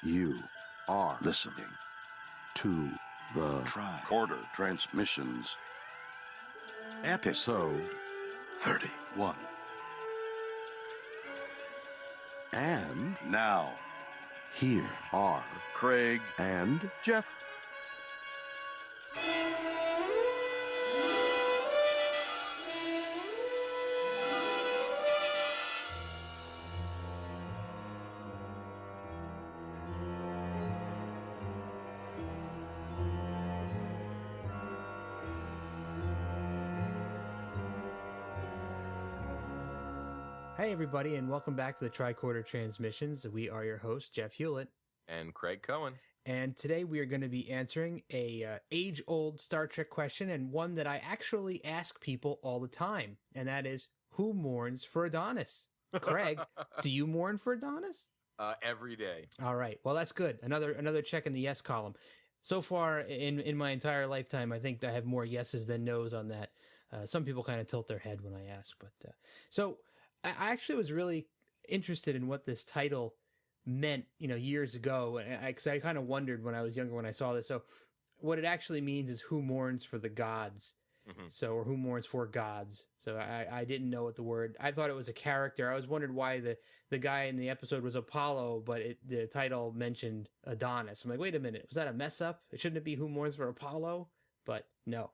You are listening to the Tricorder Transmissions, ep031. And now, here are Craig and Jeff. Hey everybody, and welcome back to the Tricorder Transmissions. We are your hosts, Jeff Hewlett and Craig Cohen. And today we are going to be answering a age-old Star Trek question, and one that I actually ask people all the time, and that is, who mourns for Adonais? Craig, do you mourn for Adonais? Every day. All right. Well, that's good. Another check in the yes column. So far in my entire lifetime, I think I have more yeses than nos on that. Some people kind of tilt their head when I ask, but so. I actually was really interested in what this title meant, years ago, because I kind of wondered when I was younger when I saw this. So what it actually means is who mourns for the gods. Mm-hmm. So, or who mourns for gods. So I didn't know what the word, I thought it was a character. I was wondering why the guy in the episode was Apollo, but the title mentioned Adonis. I'm like, wait a minute, was that a mess up? Shouldn't it be who mourns for Apollo? But no.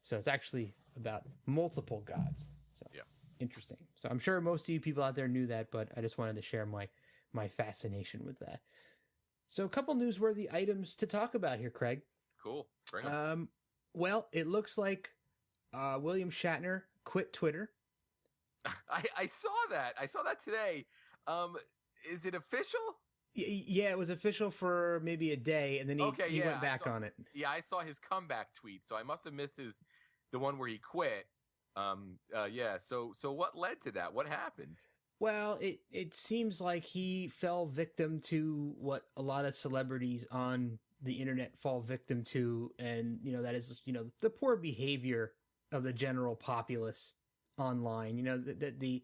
So it's actually about multiple gods. So yeah. Interesting. So I'm sure most of you people out there knew that, but I just wanted to share my fascination with that. So a couple newsworthy items to talk about here, Craig. Cool. Bring 'em. Well, it looks like William Shatner quit Twitter. I saw that. I saw that today. Is it official? Yeah, it was official for maybe a day, and then he went back on it. Yeah, I saw his comeback tweet, so I must have missed the one where he quit. So what led to that? What happened? Well, it seems like he fell victim to what a lot of celebrities on the internet fall victim to, and that is the poor behavior of the general populace online. The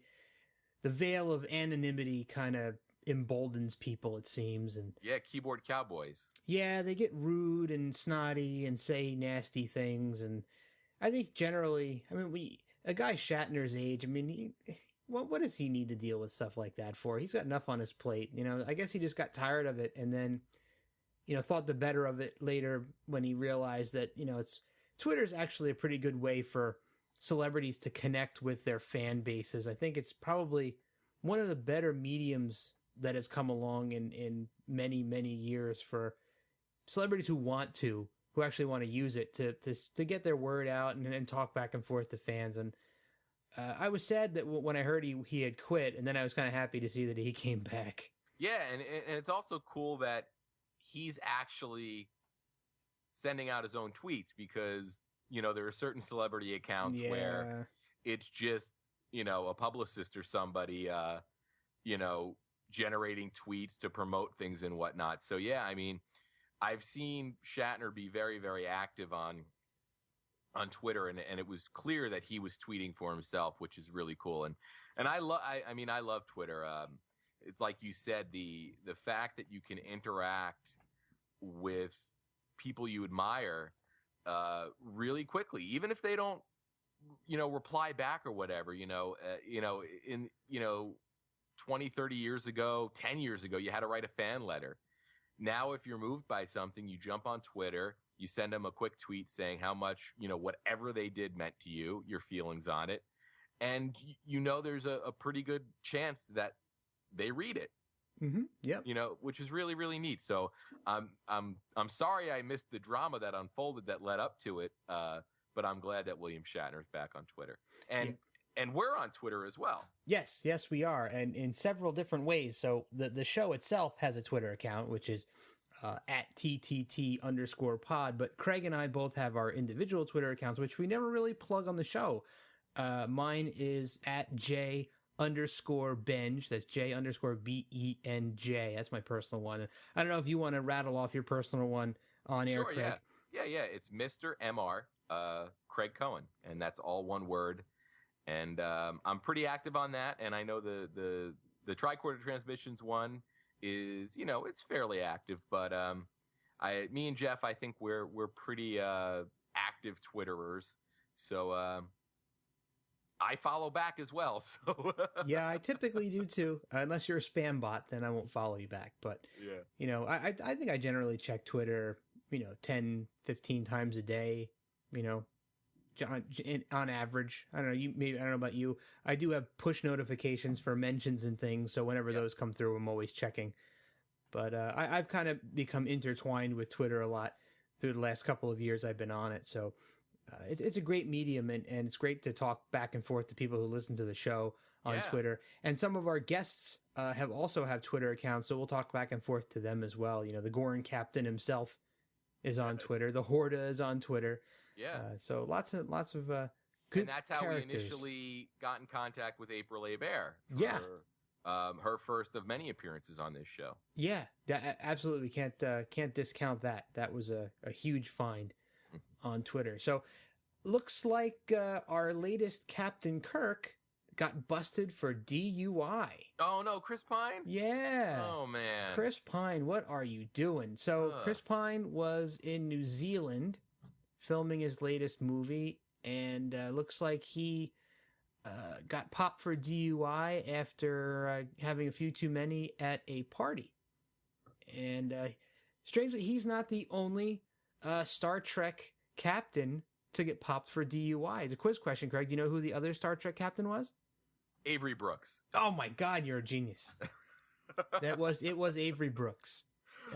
veil of anonymity kind of emboldens people, it seems, and keyboard cowboys. Yeah, they get rude and snotty and say nasty things, and I think generally, a guy Shatner's age, what does he need to deal with stuff like that for? He's got enough on his plate. I guess he just got tired of it, and then, thought the better of it later when he realized that, Twitter's actually a pretty good way for celebrities to connect with their fan bases. I think it's probably one of the better mediums that has come along in many, many years for celebrities who actually want to use it to get their word out and talk back and forth to fans. And I was sad that when I heard he had quit, and then I was kind of happy to see that he came back. Yeah, and it's also cool that he's actually sending out his own tweets, because, there are certain celebrity accounts where it's just, a publicist or somebody, generating tweets to promote things and whatnot. So, yeah, I've seen Shatner be very, very active on Twitter, and it was clear that he was tweeting for himself, which is really cool. And I love Twitter. It's like you said, the fact that you can interact with people you admire really quickly, even if they don't, reply back or whatever. 20, 30 years ago, 10 years ago, you had to write a fan letter. Now, if you're moved by something, you jump on Twitter, you send them a quick tweet saying how much, whatever they did meant to you, your feelings on it. And, there's a pretty good chance that they read it. Mm-hmm. Yeah. Which is really, really neat. So I'm sorry I missed the drama that unfolded that led up to it. But I'm glad that William Shatner's back on Twitter. And we're on Twitter as well. Yes, we are, and in several different ways. So the show itself has a Twitter account, which is at @TTT_pod. But Craig and I both have our individual Twitter accounts, which we never really plug on the show. Mine is at @J_Benj. That's J_BENJ. That's my personal one. I don't know if you want to rattle off your personal one on air, Craig. Yeah. It's Mr. MR Craig Cohen, and that's all one word. And I'm pretty active on that, and I know the Tricorder Transmissions one is, it's fairly active, but me and Jeff, I think we're pretty active Twitterers. So I follow back as well. So yeah, I typically do too. Unless you're a spam bot, then I won't follow you back. But yeah, I think I generally check Twitter, 10, 15 times a day. On average. I don't know. I don't know about you. I do have push notifications for mentions and things, so whenever those come through, I'm always checking. But I've kind of become intertwined with Twitter a lot through the last couple of years I've been on it. So it's a great medium, and it's great to talk back and forth to people who listen to the show on Twitter. And some of our guests have Twitter accounts, so we'll talk back and forth to them as well. The Goran captain himself is on Twitter. The Horda is on Twitter. Yeah. So lots of good and that's how characters. we initially got in contact with April Hebert. Her first of many appearances on this show. Yeah, absolutely can't discount that. That was a huge find on Twitter. So looks like our latest Captain Kirk got busted for DUI. Oh no, Chris Pine? Yeah. Oh man. Chris Pine, what are you doing? So Chris Pine was in New Zealand filming his latest movie, and looks like he got popped for DUI after having a few too many at a party. And strangely, he's not the only Star Trek captain to get popped for DUI. It's a quiz question, Craig. Do you know who the other Star Trek captain was? Avery Brooks. Oh my God, you're a genius. It was Avery Brooks.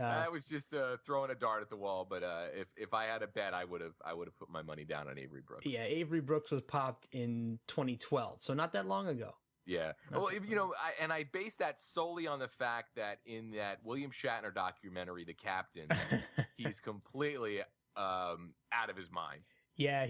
I was just throwing a dart at the wall, but if I had a bet, I would have put my money down on Avery Brooks. Yeah, Avery Brooks was popped in 2012, so not that long ago. Yeah, well, I base that solely on the fact that in that William Shatner documentary, The Captain, he's completely out of his mind. Yeah,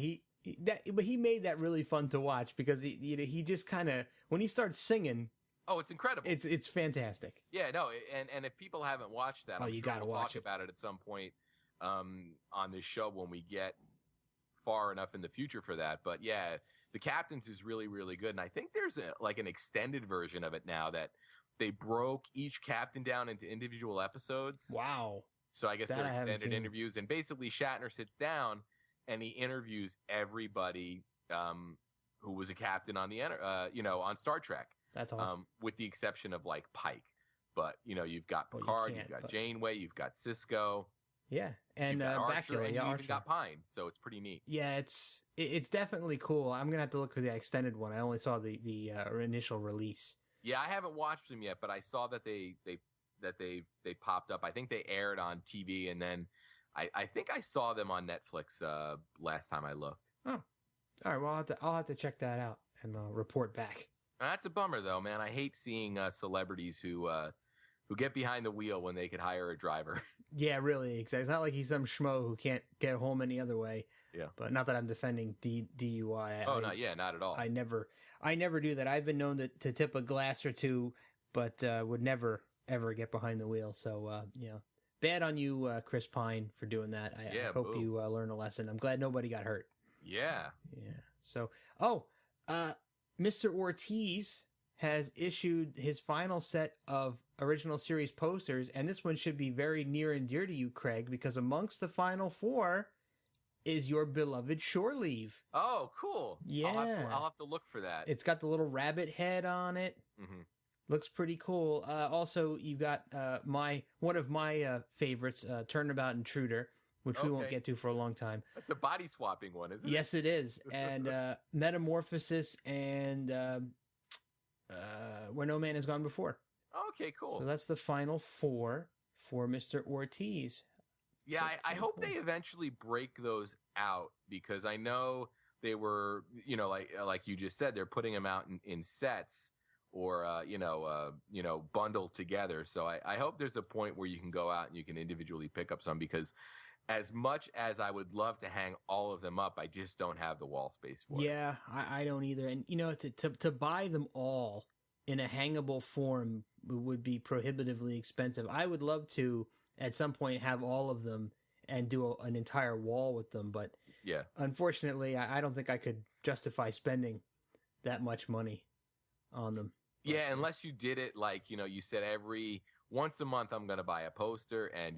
but he made that really fun to watch because he just kind of, when he starts singing. Oh, it's incredible. It's fantastic. Yeah, no, and if people haven't watched that, I'm you sure gotta we'll watch talk it about it at some point on this show when we get far enough in the future for that. But yeah, The Captains is really, really good. And I think there's an extended version of it now that they broke each captain down into individual episodes. Wow. So I guess they're extended interviews. And basically Shatner sits down and he interviews everybody who was a captain on on Star Trek. That's awesome. With the exception of like Pike. But, you've got Picard, you've got Janeway, you've got Cisco. Yeah. And Archer, Bakula, and you Archer. even got Pine. So it's pretty neat. Yeah, it's definitely cool. I'm going to have to look for the extended one. I only saw the initial release. Yeah, I haven't watched them yet, but I saw that they popped up. I think they aired on TV, and then I think I saw them on Netflix last time I looked. Oh. All right, well, I'll have to check that out and report back. That's a bummer, though, man. I hate seeing celebrities who get behind the wheel when they could hire a driver. Yeah, really. Exactly. It's not like he's some schmo who can't get home any other way. Yeah. But not that I'm defending DUI. Not at all. I never do that. I've been known to tip a glass or two, but would never ever get behind the wheel. So bad on you, Chris Pine, for doing that. I hope you learn a lesson. I'm glad nobody got hurt. Yeah. Yeah. So, Mr. Ortiz has issued his final set of original series posters, and this one should be very near and dear to you, Craig, because amongst the final 4 is your beloved Shore Leave. Oh, cool. Yeah. I'll have to look for that. It's got the little rabbit head on it. Mm-hmm. Looks pretty cool. Also, you've got one of my favorites, Turnabout Intruder, which we won't get to for a long time. That's a body swapping one, isn't it? Yes, it is. And Metamorphosis and Where No Man Has Gone Before. Okay, cool. So that's the final 4 for Mr. Ortiz. Yeah, I hope they eventually break those out, because I know they were, like you just said, they're putting them out in sets or, bundled together. So I hope there's a point where you can go out and you can individually pick up some, because as much as I would love to hang all of them up, I just don't have the wall space for it. Yeah, I don't either. And, to buy them all in a hangable form would be prohibitively expensive. I would love to, at some point, have all of them and do an entire wall with them. But yeah, unfortunately, I don't think I could justify spending that much money on them. Yeah, unless you did it like, you said every once a month I'm going to buy a poster and,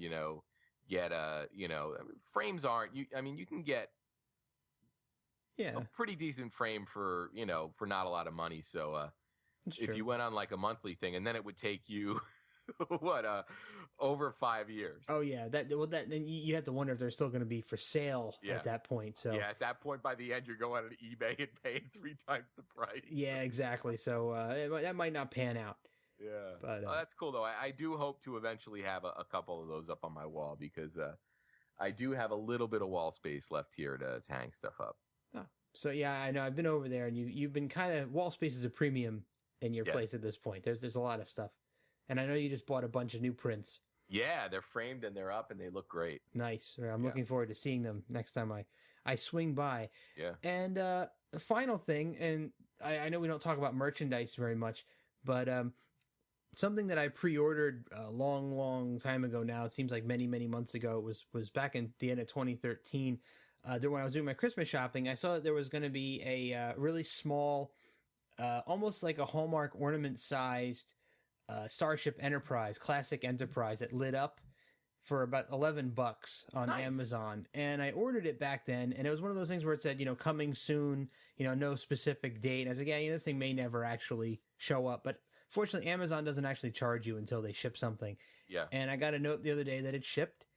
get frames aren't, you can get a pretty decent frame for not a lot of money. So, if you went on like a monthly thing, and then it would take you over 5 years. Oh yeah, then you have to wonder if they're still going to be for sale at that point. So yeah, at that point, by the end, you're going on eBay and paying 3 times the price. Yeah, exactly. So that might not pan out. Yeah, but that's cool though. I do hope to eventually have a couple of those up on my wall, because I do have a little bit of wall space left here to hang stuff up. Oh. So yeah, I know I've been over there, and you've been kind of, wall space is a premium in your place at this point. There's a lot of stuff, and I know you just bought a bunch of new prints. Yeah, they're framed and they're up and they look great. Nice. I'm looking forward to seeing them next time I swing by. Yeah. And the final thing, and I know we don't talk about merchandise very much, but something that I pre-ordered a long time ago now, it seems like many months ago, it was back in the end of 2013. When I was doing my Christmas shopping, I saw that there was going to be a really small, almost like a Hallmark ornament-sized Starship Enterprise, Classic Enterprise, that lit up for about $11 on Amazon. And I ordered it back then, and it was one of those things where it said, coming soon, no specific date. And I was like, yeah, this thing may never actually show up. But fortunately, Amazon doesn't actually charge you until they ship something. Yeah. And I got a note the other day that it shipped,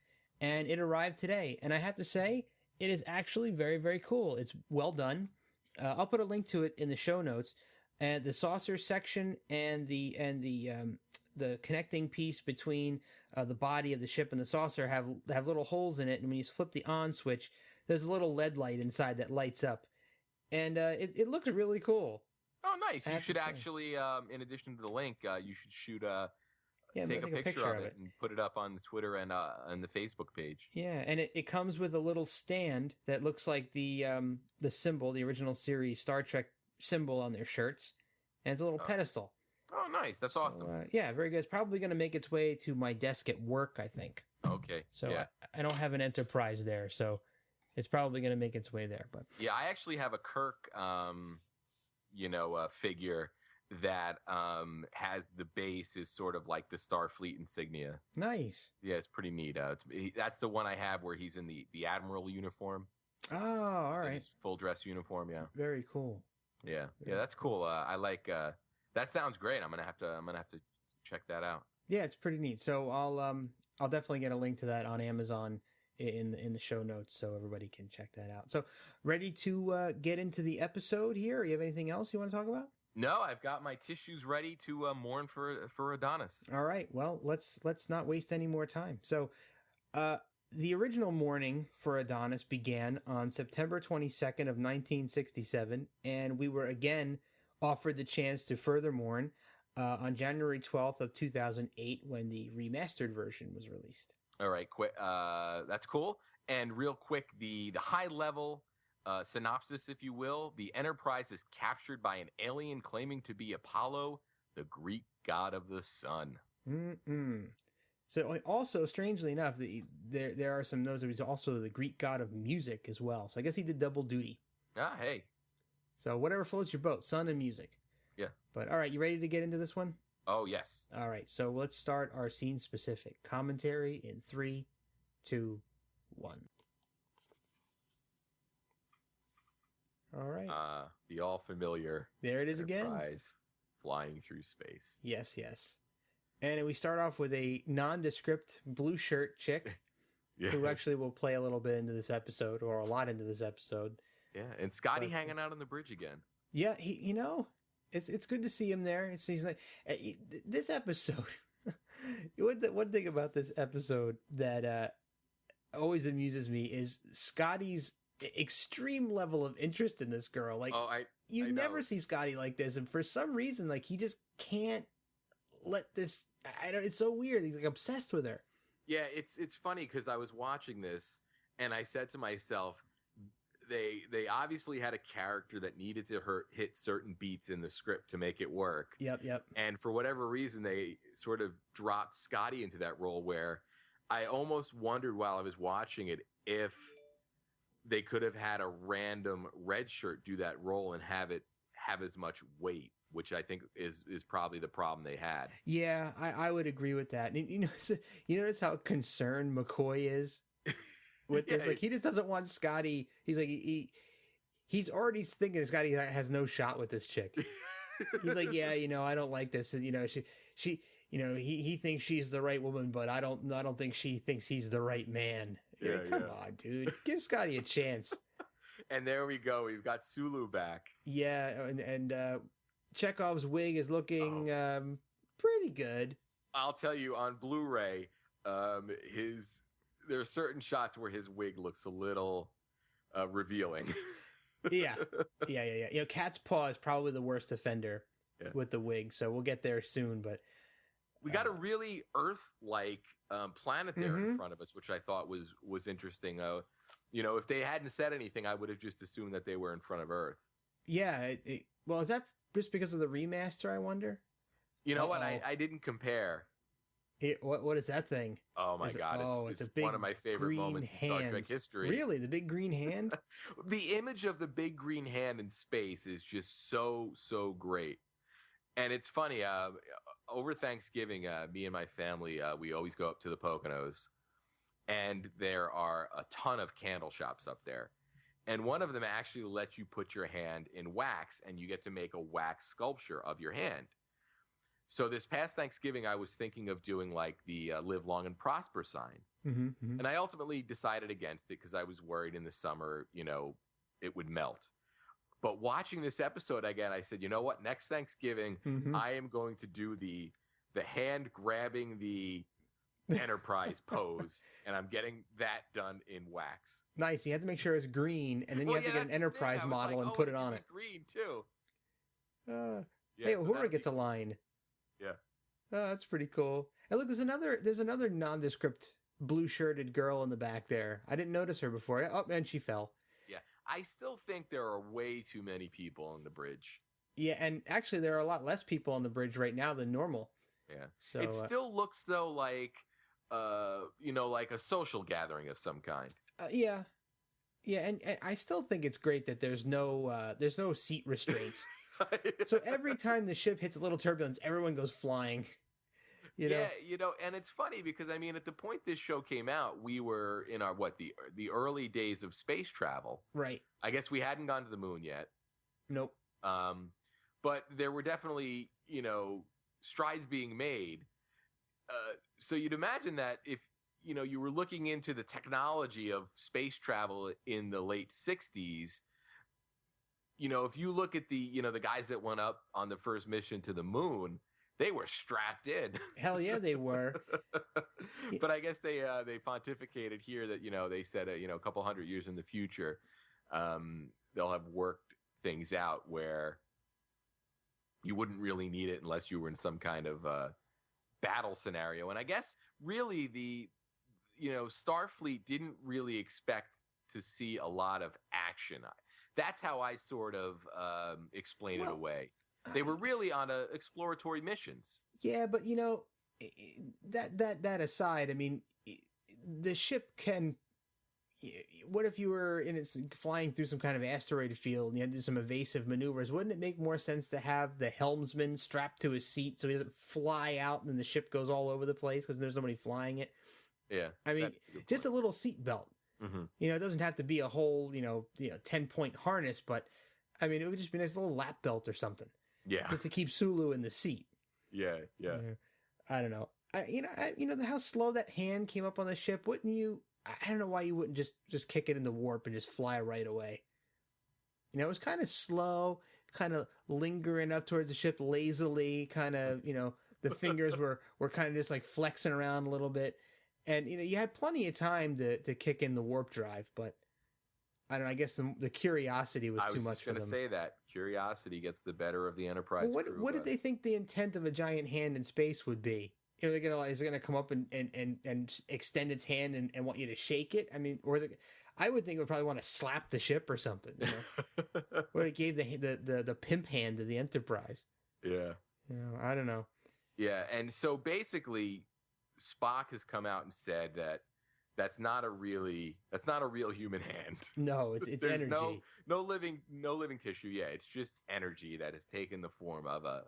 and it arrived today. And I have to say, it is actually very, very cool. It's well done. I'll put a link to it in the show notes. And the saucer section and the connecting piece between the body of the ship and the saucer have little holes in it. And when you flip the on switch, there's a little LED light inside that lights up, and it looks really cool. Oh, nice! You should actually, in addition to the link, you should take a picture of it and put it up on the Twitter and the Facebook page. Yeah, and it comes with a little stand that looks like the symbol, the original series Star Trek symbol on their shirts, and it's a little pedestal. Oh, nice. That's awesome. Yeah, very good. It's probably going to make its way to my desk at work, I think. Okay. So yeah. I don't have an Enterprise there, so it's probably going to make its way there. But yeah, I actually have a Kirk, figure that has the base is sort of like the Starfleet insignia. Nice. Yeah, it's pretty neat. That's the one I have where he's in the Admiral uniform. Oh, all right. His full dress uniform. Yeah. Very cool. Yeah, that's cool. I like. That sounds great. I'm gonna have to check that out. Yeah, it's pretty neat. So I'll definitely get a link to that on Amazon in the show notes, so everybody can check that out. So ready to get into the episode here? You have anything else you want to talk about? No, I've got my tissues ready to mourn for Adonis. All right. Well, let's not waste any more time. So, the original mourning for Adonis began on September 22nd of 1967, and we were again offered the chance to further mourn on January 12th of 2008 when the remastered version was released. All right, quick. That's cool. And real quick, the high level synopsis, if you will: the Enterprise is captured by an alien claiming to be Apollo, the Greek god of the sun. So also, strangely enough, there are some notes that he's also the Greek god of music as well. So I guess he did double duty. Ah, hey. So whatever floats your boat, sun and music. Yeah. But all right, you ready to get into this one? Oh, yes. All right, so let's start our scene-specific commentary in 3, 2, 1. All right. The all-familiar. There it is again. Enterprise flying through space. Yes. And we start off with a nondescript blue shirt chick Yes. who actually will play a little bit into this episode, or a lot into this episode. Yeah, and Scotty hanging out on the bridge again. Yeah, it's good to see him there. He's like, this episode. One thing about this episode that always amuses me is Scotty's extreme level of interest in this girl. Like, you never see Scotty like this, and for some reason, like, he just can't let this. It's so weird. He's like obsessed with her. Yeah, it's funny because I was watching this and I said to myself, they obviously had a character that needed to hit certain beats in the script to make it work. Yep. And for whatever reason, they sort of dropped Scotty into that role where I almost wondered while I was watching it if they could have had a random red shirt do that role and have have as much weight, which I think is probably the problem they had. Yeah, I would agree with that. And you notice how concerned McCoy is with this? Like, he just doesn't want Scotty. He's like, he's already thinking Scotty has no shot with this chick. He's like, yeah, I don't like this. She he thinks she's the right woman, but I don't think she thinks he's the right man. Come on, dude. Give Scotty a chance. And there we go. We've got Sulu back. Yeah, and Chekhov's wig is looking pretty good. I'll tell you, on Blu-ray, there are certain shots where his wig looks a little revealing. Yeah. Cat's Paw is probably the worst offender with the wig, so we'll get there soon. But we got a really Earth-like planet there in front of us, which I thought was interesting. If they hadn't said anything, I would have just assumed that they were in front of Earth. Yeah. Well, is that just because of the remaster, I wonder? You know what? I didn't compare. What is that thing? Oh my God! It's a big one of my favorite moments in Star Trek history. Really, the big green hand? The image of the big green hand in space is just so great. And it's funny. Over Thanksgiving, me and my family, we always go up to the Poconos, and there are a ton of candle shops up there. And one of them actually lets you put your hand in wax, and you get to make a wax sculpture of your hand. So this past Thanksgiving, I was thinking of doing like the Live Long and Prosper sign. And I ultimately decided against it because I was worried in the summer, it would melt. But watching this episode again, I said, you know what? Next Thanksgiving, I am going to do the hand grabbing the Enterprise pose, and I'm getting that done in wax. Nice. You have to make sure it's green, and then you have to get an Enterprise model and put it on it. Green too. Hey, Uhura gets a line. Yeah. Oh, that's pretty cool. And look, there's another nondescript blue-shirted girl in the back there. I didn't notice her before. Oh, and she fell. Yeah. I still think there are way too many people on the bridge. Yeah, and actually there are a lot less people on the bridge right now than normal. Yeah. So it still looks though like like a social gathering of some kind. Yeah, and I still think it's great that there's no seat restraints. So every time the ship hits a little turbulence, everyone goes flying. Yeah, and it's funny because at the point this show came out, we were in our the early days of space travel. Right. I guess we hadn't gone to the moon yet. Nope. But there were definitely, strides being made. So you'd imagine that if, you were looking into the technology of space travel in the late 60s, if you look at the guys that went up on the first mission to the moon, they were strapped in. Hell yeah, they were. But I guess they pontificated here that, they said, a couple hundred years in the future, they'll have worked things out where you wouldn't really need it unless you were in some kind of battle scenario. And I guess really Starfleet didn't really expect to see a lot of action. That's how I sort of explain it away. They were really on exploratory missions. Yeah, but that aside, the ship can. What if you were flying through some kind of asteroid field and you had to do some evasive maneuvers? Wouldn't it make more sense to have the helmsman strapped to his seat so he doesn't fly out and then the ship goes all over the place because there's nobody flying it? Yeah. Just a little seat belt. Mm-hmm. It doesn't have to be a whole, 10-point harness, but it would just be a nice little lap belt or something. Yeah. Just to keep Sulu in the seat. Yeah. I don't know. How slow that hand came up on the ship. Wouldn't you? I don't know why you wouldn't just kick it in the warp and just fly right away. It was kind of slow, kind of lingering up towards the ship lazily, kind of, the fingers were kind of just like flexing around a little bit. And, you had plenty of time to kick in the warp drive, but I don't know, I guess the curiosity was too much for them. I was just going to say that. Curiosity gets the better of the Enterprise crew. What did they think the intent of a giant hand in space would be? Is it going to come up and extend its hand and want you to shake it? Or is it? I would think it would probably want to slap the ship or something. Or it gave the pimp hand to the Enterprise. Yeah. I don't know. Yeah, and so basically, Spock has come out and said that that's not a real human hand. No, it's There's energy. no living tissue. Yeah, it's just energy that has taken the form of a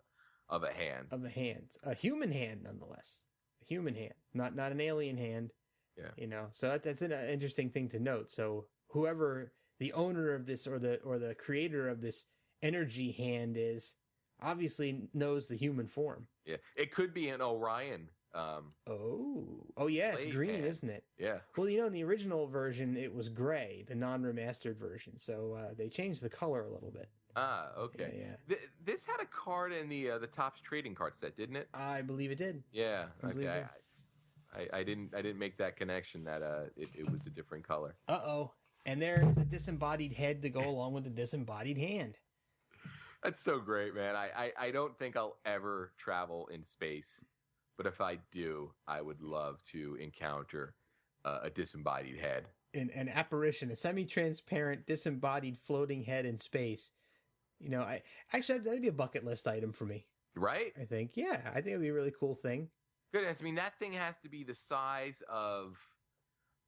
hand. Of a hand, a human hand, nonetheless. A human hand, not an alien hand. Yeah. You know, so that's an interesting thing to note. So whoever the owner of this or the creator of this energy hand is, obviously knows the human form. Yeah, it could be an Orion. Oh yeah, it's green, hand. isn't it? Yeah. Well, you know, in the original version, it was gray, the non-remastered version. So they changed the color a little bit. Ah, okay. Yeah. This had a card in the Topps trading card set, didn't it? I believe it did. Yeah. believe Okay. it. I didn't make that connection that it was a different color. Uh-oh. And there's a disembodied head to go along with the disembodied hand. That's so great, man. I don't think I'll ever travel in space, but if I do, I would love to encounter a disembodied head. An apparition, a semi-transparent disembodied floating head in space. You know, that'd be a bucket list item for me. Right? I think. Yeah, I think it'd be a really cool thing. Goodness, I mean, that thing has to be the size of,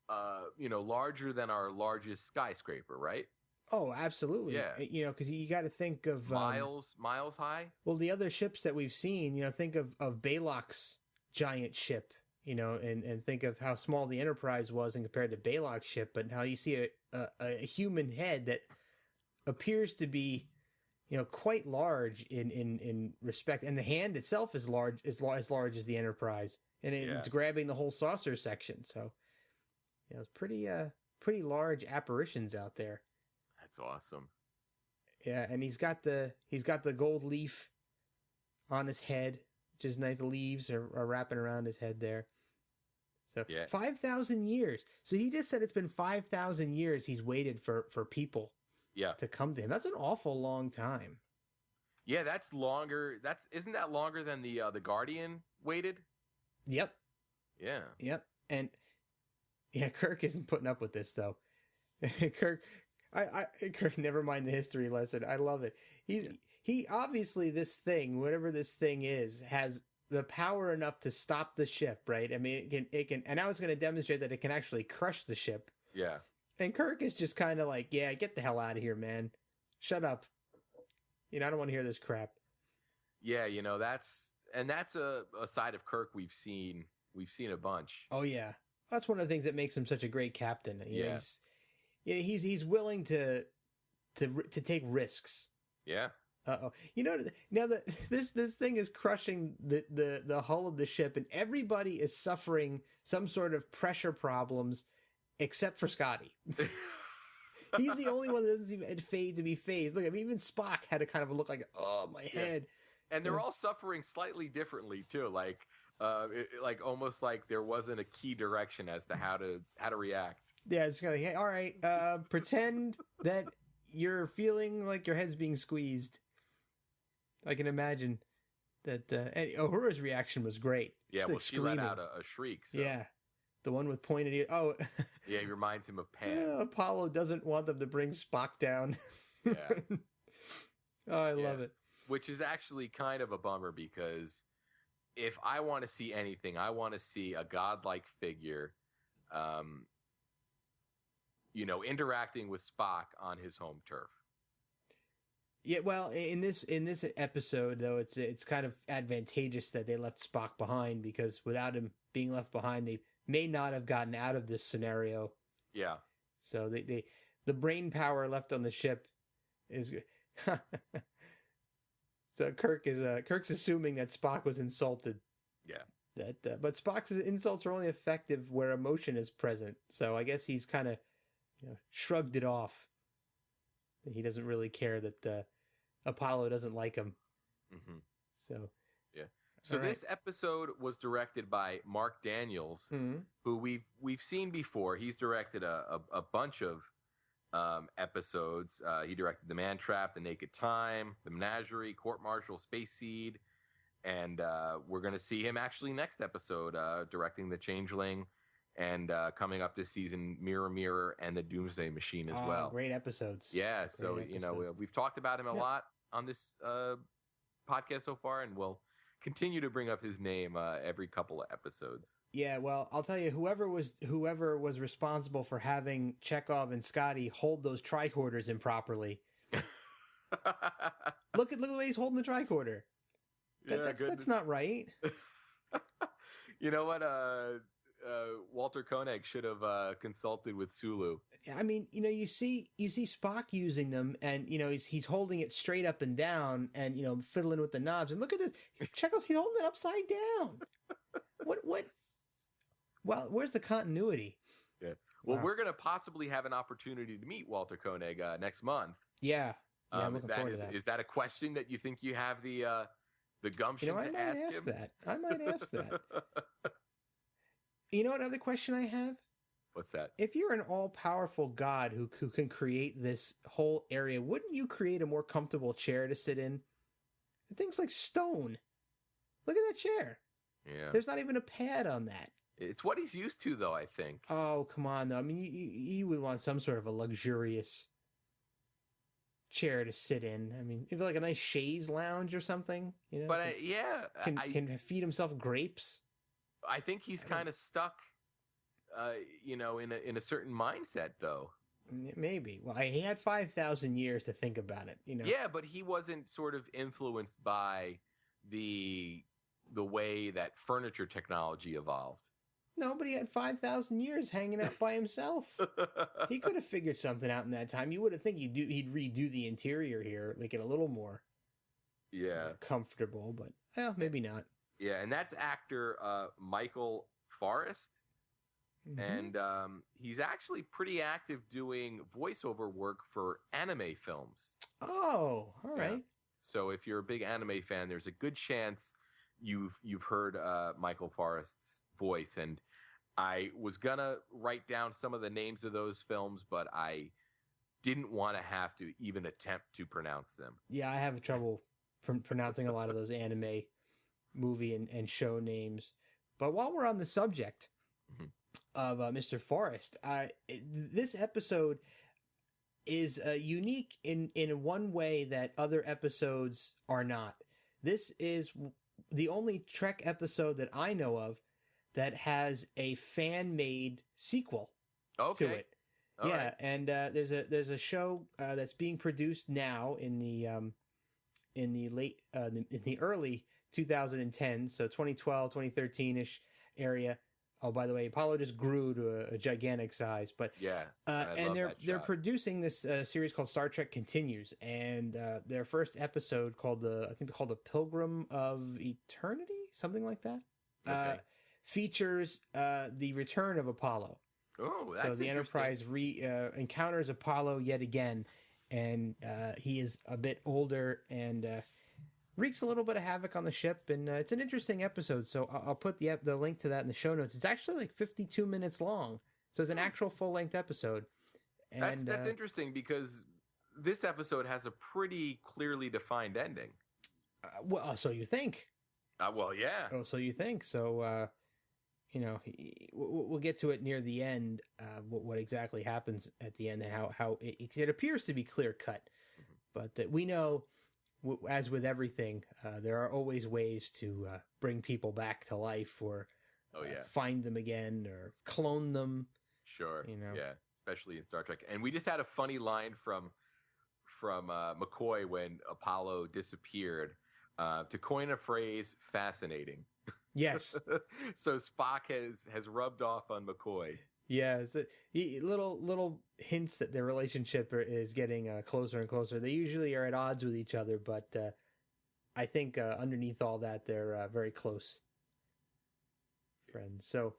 larger than our largest skyscraper, right? Oh, absolutely. Yeah. You know, because you got to think of miles high. Well, the other ships that we've seen, you know, think of Balok's giant ship, you know, and think of how small the Enterprise was in compared to Balok's ship, but how you see a human head that appears to be, you know, quite large in respect, and the hand itself is large as large as the Enterprise, and it's grabbing the whole saucer section. So, you know, it's pretty large apparitions out there. That's awesome. Yeah, and he's got the gold leaf on his head. Just nice leaves are wrapping around his head there. So 5,000 years. So he just said it's been 5,000 years he's waited for people to come to him. That's an awful long time. Yeah, that's longer. Isn't that longer than the Guardian waited? Yep. Yeah. Yep. And yeah, Kirk isn't putting up with this though. Kirk, never mind the history lesson. I love it. He obviously, this thing, whatever this thing is, has the power enough to stop the ship, right? I mean, it can, and now it's going to demonstrate that it can actually crush the ship. Yeah. And Kirk is just kind of like, yeah, get the hell out of here, man. Shut up. You know, I don't want to hear this crap. Yeah, you know, that's a side of Kirk we've seen a bunch. Oh yeah. That's one of the things that makes him such a great captain. You know, he's willing to take risks. Yeah. Uh-oh. You know, now that this thing is crushing the hull of the ship, and everybody is suffering some sort of pressure problems except for Scotty. He's the only one that doesn't even fade to be phased. Look, I mean, even Spock had a kind of a look like, oh, my head. And they're all suffering slightly differently too. Like, like almost like there wasn't a key direction as to how to react. Yeah, it's kind of like, hey, all right, pretend that you're feeling like your head's being squeezed. I can imagine that. And Uhura's reaction was great. Yeah, well, she let out a shriek. So. Yeah, the one with pointed ears. Oh, yeah, he reminds him of Pan. Yeah, Apollo doesn't want them to bring Spock down. Yeah. Oh, I love it. Which is actually kind of a bummer, because if I want to see anything, I want to see a godlike figure, interacting with Spock on his home turf. Yeah, well, in this episode, though, it's kind of advantageous that they left Spock behind, because without him being left behind, they may not have gotten out of this scenario. Yeah. So the brain power left on the ship is good. So Kirk's assuming that Spock was insulted. Yeah. But Spock's insults are only effective where emotion is present. So I guess he's kind of shrugged it off. He doesn't really care that Apollo doesn't like him. Mm-hmm. So yeah. So this episode was directed by Mark Daniels, who we've seen before. He's directed a bunch of episodes. He directed The Man Trap, The Naked Time, The Menagerie, Court Martial, Space Seed, and we're going to see him actually next episode directing The Changeling, and coming up this season, Mirror Mirror and The Doomsday Machine as well. Great episodes. Yeah, so we've talked about him a lot on this podcast so far, and we'll continue to bring up his name every couple of episodes. Yeah, well, I'll tell you, whoever was responsible for having Chekhov and Scotty hold those tricorders improperly. Look at the way he's holding the tricorder. That's not right. You know what? Walter Koenig should have consulted with Sulu. I mean, you see Spock using them, and he's holding it straight up and down, and fiddling with the knobs. And look at this, Chekhov's he's holding it upside down. What? Well, where's the continuity? Yeah. Well, Wow. we're going to possibly have an opportunity to meet Walter Koenig next month. Yeah. I'm looking forward to that. Is that a question that you think you have the gumption to ask him? I might ask that. You know what other question I have? What's that? If you're an all-powerful god who can create this whole area, wouldn't you create a more comfortable chair to sit in? Things like stone. Look at that chair. Yeah. There's not even a pad on that. It's what he's used to, though, I think. Oh, come on, though. I mean, you would want some sort of a luxurious chair to sit in. I mean, if like a nice chaise lounge or something, But can feed himself grapes. I think he's kind of stuck, in a certain mindset, though. Maybe. Well, he had 5,000 years to think about it. Yeah, but he wasn't sort of influenced by the way that furniture technology evolved. No, but he had 5,000 years hanging out by himself. He could have figured something out in that time. You would have think he'd redo the interior here, make it a little more comfortable, but maybe not. Yeah, and that's actor Michael Forrest. Mm-hmm. And he's actually pretty active doing voiceover work for anime films. Oh, all right. Yeah. So if you're a big anime fan, there's a good chance you've heard Michael Forrest's voice. And I was gonna write down some of the names of those films, but I didn't want to have to even attempt to pronounce them. Yeah, I have trouble pronouncing a lot of those anime movie and show names. But while we're on the subject of Mr. Forrest, this episode is unique in one way that other episodes are not. This is the only Trek episode that I know of that has a fan-made sequel to it. All right. And there's a show that's being produced now in the early 2010, so 2012, 2013-ish area. Oh, by the way, Apollo just grew to a gigantic size, but and they're producing this series called Star Trek Continues, and their first episode called the Pilgrim of Eternity, something like that, features the return of Apollo. Oh, that's so the Enterprise encounters Apollo yet again, and he is a bit older and wreaks a little bit of havoc on the ship, and it's an interesting episode. So I'll put the link to that in the show notes. It's actually like 52 minutes long, so it's an actual full-length episode. And that's interesting because this episode has a pretty clearly defined ending. Well, so you think? Well, yeah. Oh, so you think? So we'll get to it near the end. What exactly happens at the end and how it appears to be clear cut, but that we know. As with everything, there are always ways to bring people back to life or find them again or clone them. Sure. Yeah, especially in Star Trek. And we just had a funny line from McCoy when Apollo disappeared. To coin a phrase, fascinating. Yes. So Spock has rubbed off on McCoy. Yeah, little hints that their relationship is getting closer and closer. They usually are at odds with each other, but I think underneath all that, they're very close friends. So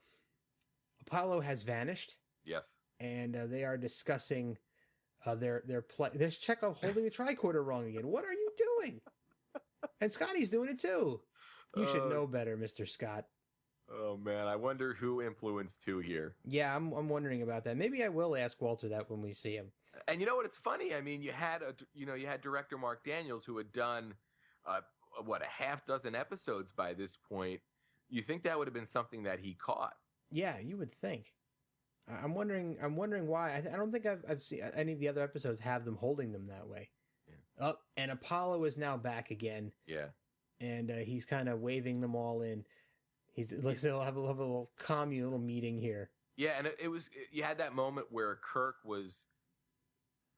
Apollo has vanished. Yes. And they are discussing their play. There's Chekhov holding the tricorder wrong again. What are you doing? And Scotty's doing it too. You should know better, Mr. Scott. Oh man, I wonder who influenced who here. Yeah, I'm wondering about that. Maybe I will ask Walter that when we see him. And you know what? It's funny. I mean, you had director Mark Daniels who had done a half dozen episodes by this point. You think that would have been something that he caught? Yeah, you would think. I'm wondering why. I don't think I've seen any of the other episodes have them holding them that way. Yeah. Oh, and Apollo is now back again. Yeah. and he's kind of waving them all in. He's like, they'll have a little commune, little meeting here. Yeah, and it was, you had that moment where Kirk was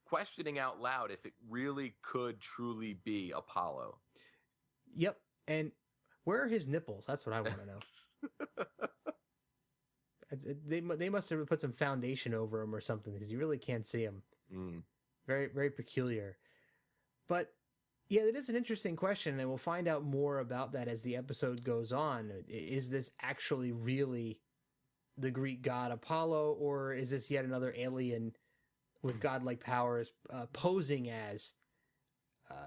questioning out loud if it really could truly be Apollo. Yep. And where are his nipples? That's what I want to know. They must have put some foundation over him or something, because you really can't see him. Very, very peculiar. But yeah, it is an interesting question, and we'll find out more about that as the episode goes on. Is this actually really the Greek god Apollo, or is this yet another alien with godlike powers posing as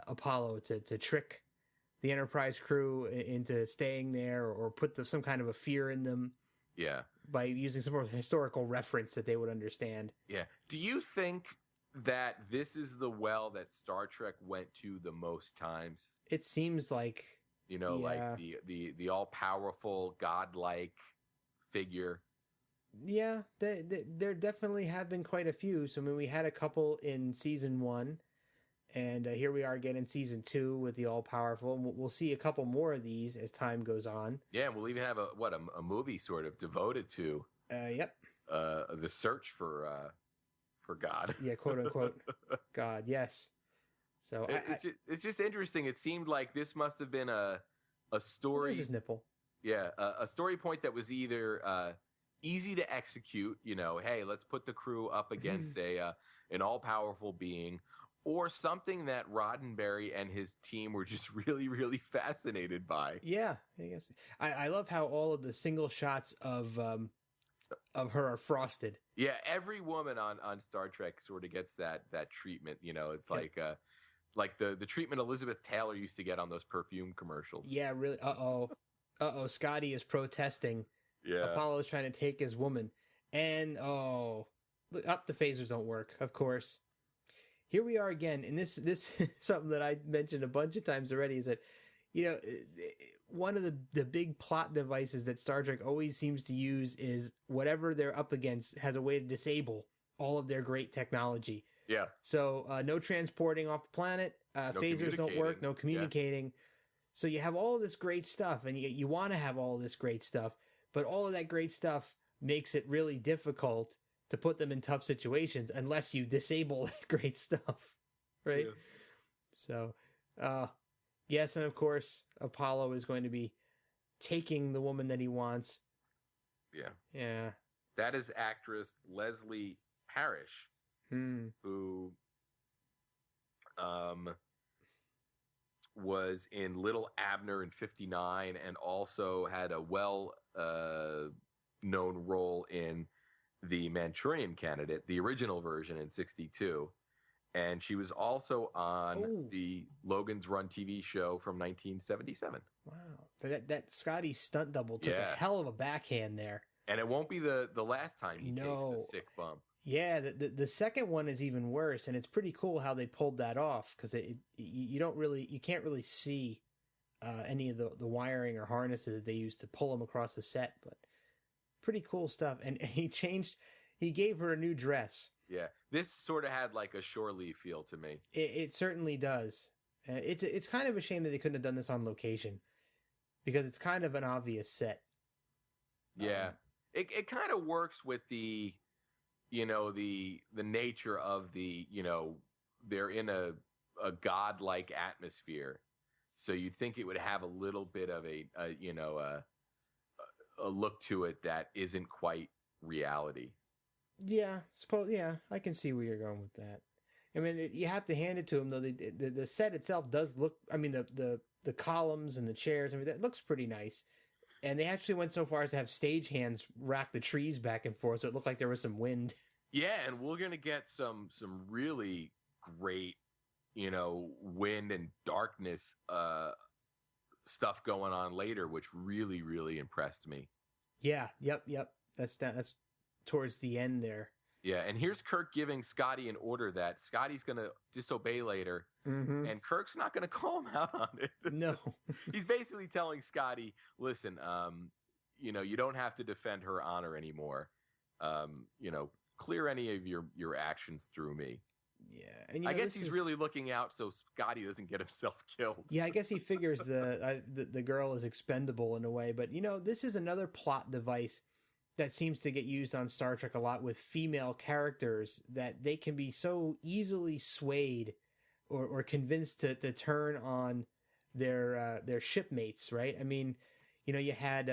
Apollo to trick the Enterprise crew into staying there, or put some kind of a fear in them? Yeah. By using some sort of historical reference that they would understand. Yeah. Do you think that this is the well that Star Trek went to the most times? It seems like, like the all-powerful, godlike figure. Yeah, there definitely have been quite a few. So, I mean, we had a couple in season 1, and here we are again in season 2 with the all-powerful. And we'll see a couple more of these as time goes on. Yeah, and we'll even have a movie sort of devoted to yep. The search for God. Yeah, quote unquote God. Yes. So it's just interesting. It seemed like this must have been a story. There's his nipple. Yeah, a story point that was either easy to execute. Hey, let's put the crew up against an all-powerful being, or something that Roddenberry and his team were just really, really fascinated by. Yeah, I guess. I love how all of the single shots of her are frosted. Yeah, every woman on Star Trek sort of gets that treatment. It's like the treatment Elizabeth Taylor used to get on those perfume commercials. Yeah, really. Uh-oh, Scotty is protesting. Yeah. Apollo is trying to take his woman. And, the phasers don't work, of course. Here we are again, and this is something that I mentioned a bunch of times already, is that, one of the big plot devices that Star Trek always seems to use is whatever they're up against has a way to disable all of their great technology. Yeah. So no transporting off the planet, phasers don't work, no communicating. Yeah. So you have all of this great stuff, and you want to have all of this great stuff, but all of that great stuff makes it really difficult to put them in tough situations unless you disable that great stuff, right? Yeah. So, yes, and of course, Apollo is going to be taking the woman that he wants. Yeah. Yeah. That is actress Leslie Parrish, who was in Little Abner in '59, and also had a known role in The Manchurian Candidate, the original version, in '62. And she was also on the Logan's Run TV show from 1977. Wow. That Scotty stunt double took a hell of a backhand there. And it won't be the last time he takes a sick bump. Yeah, the second one is even worse, and it's pretty cool how they pulled that off, because you can't really see any of the wiring or harnesses that they used to pull them across the set, but pretty cool stuff. And he gave her a new dress. Yeah, this sort of had like a shore leave feel to me. It certainly does. It's kind of a shame that they couldn't have done this on location, because it's kind of an obvious set. Yeah, it kind of works with the nature of they're in a godlike atmosphere, so you'd think it would have a little bit of a look to it that isn't quite reality. Yeah, I can see where you're going with that. I mean, you have to hand it to him, though. The set itself does look, I mean, the columns and the chairs and everything, that looks pretty nice. And they actually went so far as to have stagehands rack the trees back and forth, so it looked like there was some wind. Yeah, and we're going to get some really great, wind and darkness stuff going on later, which really, really impressed me. Yeah, yep. That's towards the end there. Yeah, and here's Kirk giving Scotty an order that Scotty's going to disobey later, and Kirk's not going to call him out on it. No. He's basically telling Scotty, listen, you don't have to defend her honor anymore. Clear any of your actions through me. Yeah, and I guess he's really looking out so Scotty doesn't get himself killed. Yeah, I guess he figures the girl is expendable in a way, but this is another plot device that seems to get used on Star Trek a lot with female characters, that they can be so easily swayed or convinced to turn on their shipmates, right? I mean, you had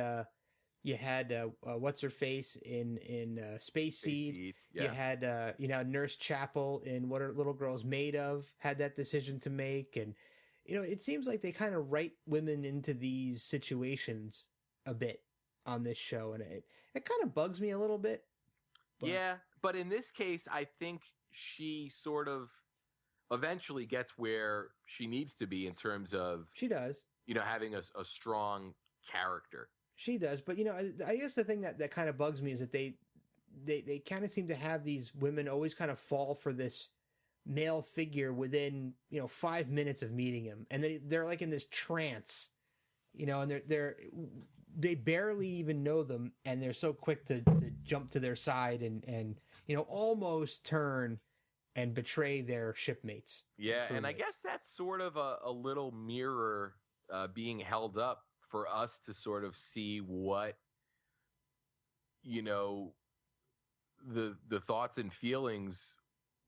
what's her face in Space Seed. Yeah. You had Nurse Chapel in What Are Little Girls Made Of, had that decision to make, and it seems like they kind of write women into these situations a bit on this show, and it kind of bugs me a little bit. Yeah, but in this case, I think she sort of eventually gets where she needs to be in terms of she does, having a strong character. She does, but I guess the thing that kind of bugs me is that they kind of seem to have these women always kind of fall for this male figure within 5 minutes of meeting him, and they're like in this trance, and they barely even know them, and they're so quick to jump to their side and almost turn and betray their shipmates. Yeah, and I guess that's sort of a little mirror being held up for us to sort of see what the thoughts and feelings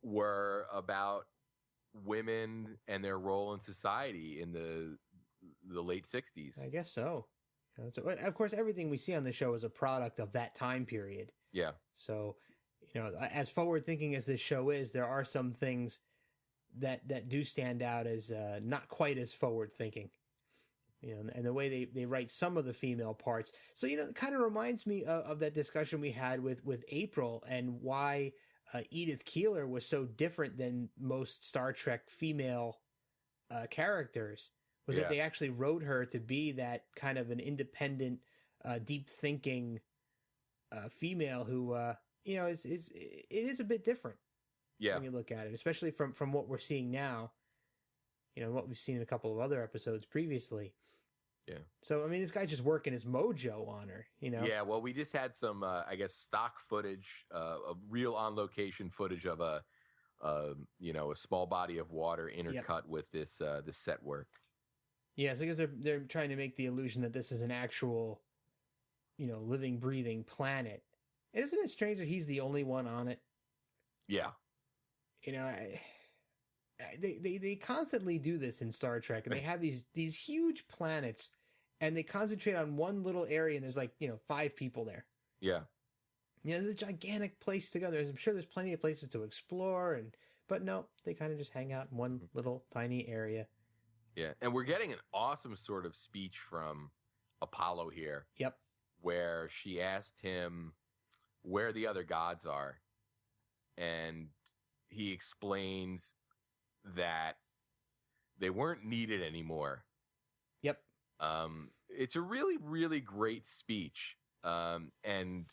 were about women and their role in society in the late 60s. I guess so. So, of course, everything we see on the show is a product of that time period. Yeah. So, as forward thinking as this show is, there are some things that do stand out as not quite as forward thinking. And the way they write some of the female parts. So, it kind of reminds me of that discussion we had with April, and why Edith Keeler was so different than most Star Trek female characters, was that they actually wrote her to be that kind of an independent, deep thinking female who, it is a bit different. Yeah. When you look at it, especially from what we're seeing now, what we've seen in a couple of other episodes previously. Yeah. So, I mean, this guy's just working his mojo on her, Yeah, well, we just had some, I guess, stock footage, a real on-location footage of a small body of water intercut with this set work. Yeah, so I guess they're trying to make the illusion that this is an actual, living, breathing planet. Isn't it strange that he's the only one on it? Yeah. They constantly do this in Star Trek, and they have these huge planets, and they concentrate on one little area, and there's 5 people there. Yeah. It's a gigantic place to go. I'm sure there's plenty of places to explore, but no, they kind of just hang out in one little tiny area. Yeah, and we're getting an awesome sort of speech from Apollo here. Yep. Where she asked him where the other gods are, and he explains that they weren't needed anymore. Yep. It's a really, really great speech. And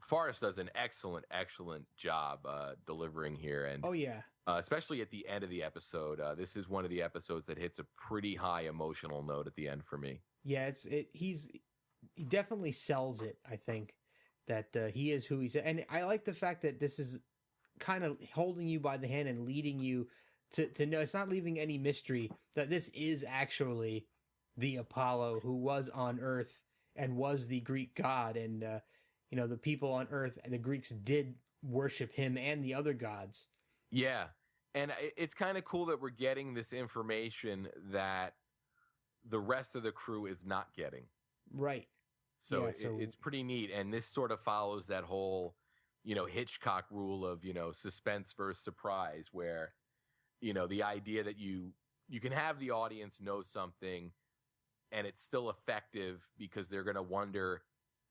Forrest does an excellent job delivering here. And oh yeah. Especially at the end of the episode. This is one of the episodes that hits a pretty high emotional note at the end for me. Yeah, he definitely sells it, I think, that he is who he said. And I like the fact that this is kind of holding you by the hand and leading you to know, it's not leaving any mystery that this is actually the Apollo who was on Earth and was the Greek god. And, the people on Earth, the Greeks did worship him and the other gods. Yeah. And it's kind of cool that we're getting this information that the rest of the crew is not getting. Right. So, yeah, it's pretty neat. And this sort of follows that whole, Hitchcock rule of, suspense versus surprise, where, the idea that you can have the audience know something and it's still effective because they're going to wonder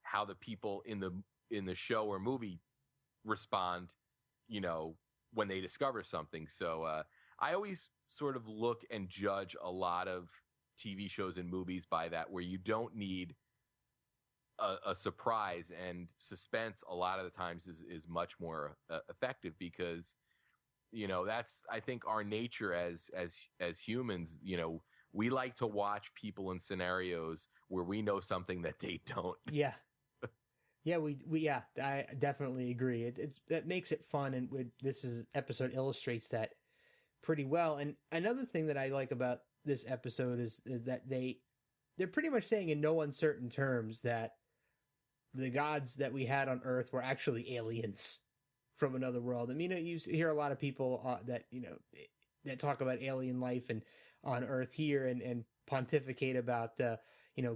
how the people in the show or movie respond, when they discover something. So, I always sort of look and judge a lot of TV shows and movies by that, where you don't need a surprise, and suspense a lot of the times is much more effective, because that's, I think, our nature as humans. We like to watch people in scenarios where we know something that they don't. Yeah. Yeah, yeah, I definitely agree. That makes it fun, and this episode illustrates that pretty well. And another thing that I like about this episode is that they're pretty much saying in no uncertain terms that the gods that we had on Earth were actually aliens from another world. I mean, you hear a lot of people that talk about alien life and on Earth here and pontificate about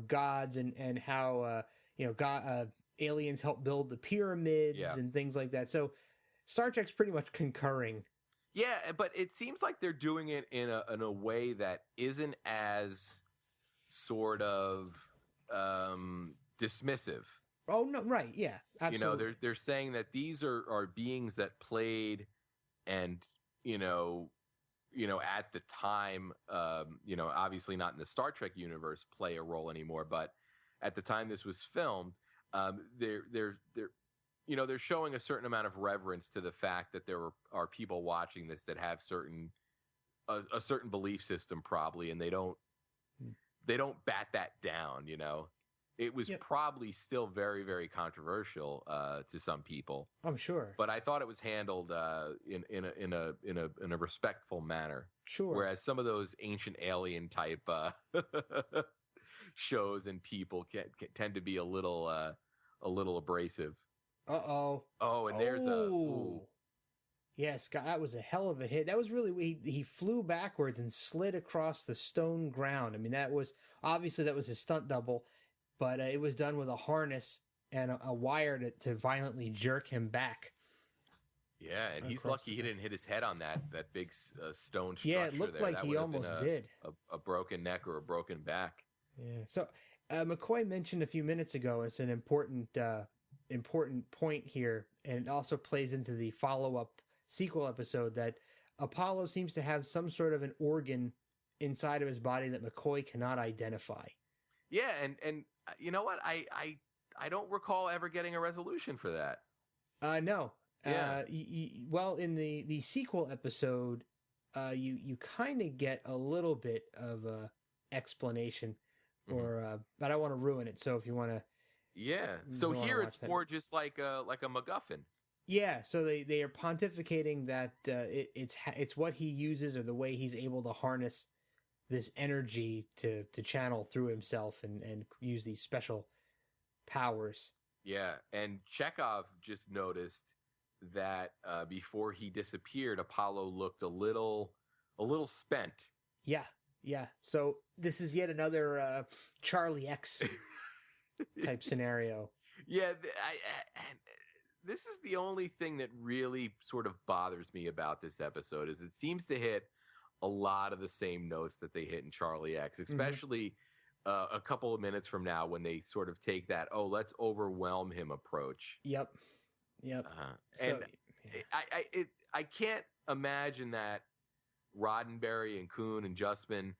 gods and how God aliens help build the pyramids and things like that. So Star Trek's pretty much concurring. Yeah, but it seems like they're doing it in a way that isn't as sort of dismissive. Oh no, right? Yeah, absolutely. They're saying that these are beings that played, and at the time, obviously not in the Star Trek universe play a role anymore, but at the time this was filmed, they're showing a certain amount of reverence to the fact that there are people watching this that have a certain belief system probably, and they don't bat that down. It was probably still very, very controversial to some people. I'm sure, but I thought it was handled in a respectful manner. Sure. Whereas some of those ancient alien type shows and people tend to be a little abrasive. Uh-oh. Oh, and there's Yes, that was a hell of a hit. That was really, he flew backwards and slid across the stone ground. I mean, that was his stunt double, but it was done with a harness and a wire to violently jerk him back. Yeah, and he's lucky he didn't hit his head on that big stone structure. Yeah, it looked like he almost did. A broken neck or a broken back. Yeah. So McCoy mentioned a few minutes ago, it's an important point here, and it also plays into the follow-up sequel episode that Apollo seems to have some sort of an organ inside of his body that McCoy cannot identify. Yeah, and you know what? I don't recall ever getting a resolution for that. No. Yeah. Well, in the sequel episode, you kind of get a little bit of a explanation, or but I don't want to ruin it. So if you want to, yeah. So here it's more just like a MacGuffin. Yeah. So they are pontificating that it's what he uses or the way he's able to harness this energy to channel through himself and use these special powers. Yeah, and Chekhov just noticed that before he disappeared, Apollo looked a little spent. Yeah. So this is yet another Charlie X type scenario. Yeah, this is the only thing that really sort of bothers me about this episode is it seems to hit a lot of the same notes that they hit in Charlie X, especially a couple of minutes from now when they sort of take that, let's overwhelm him approach. Yep. And I can't imagine that Roddenberry and Kuhn and Justman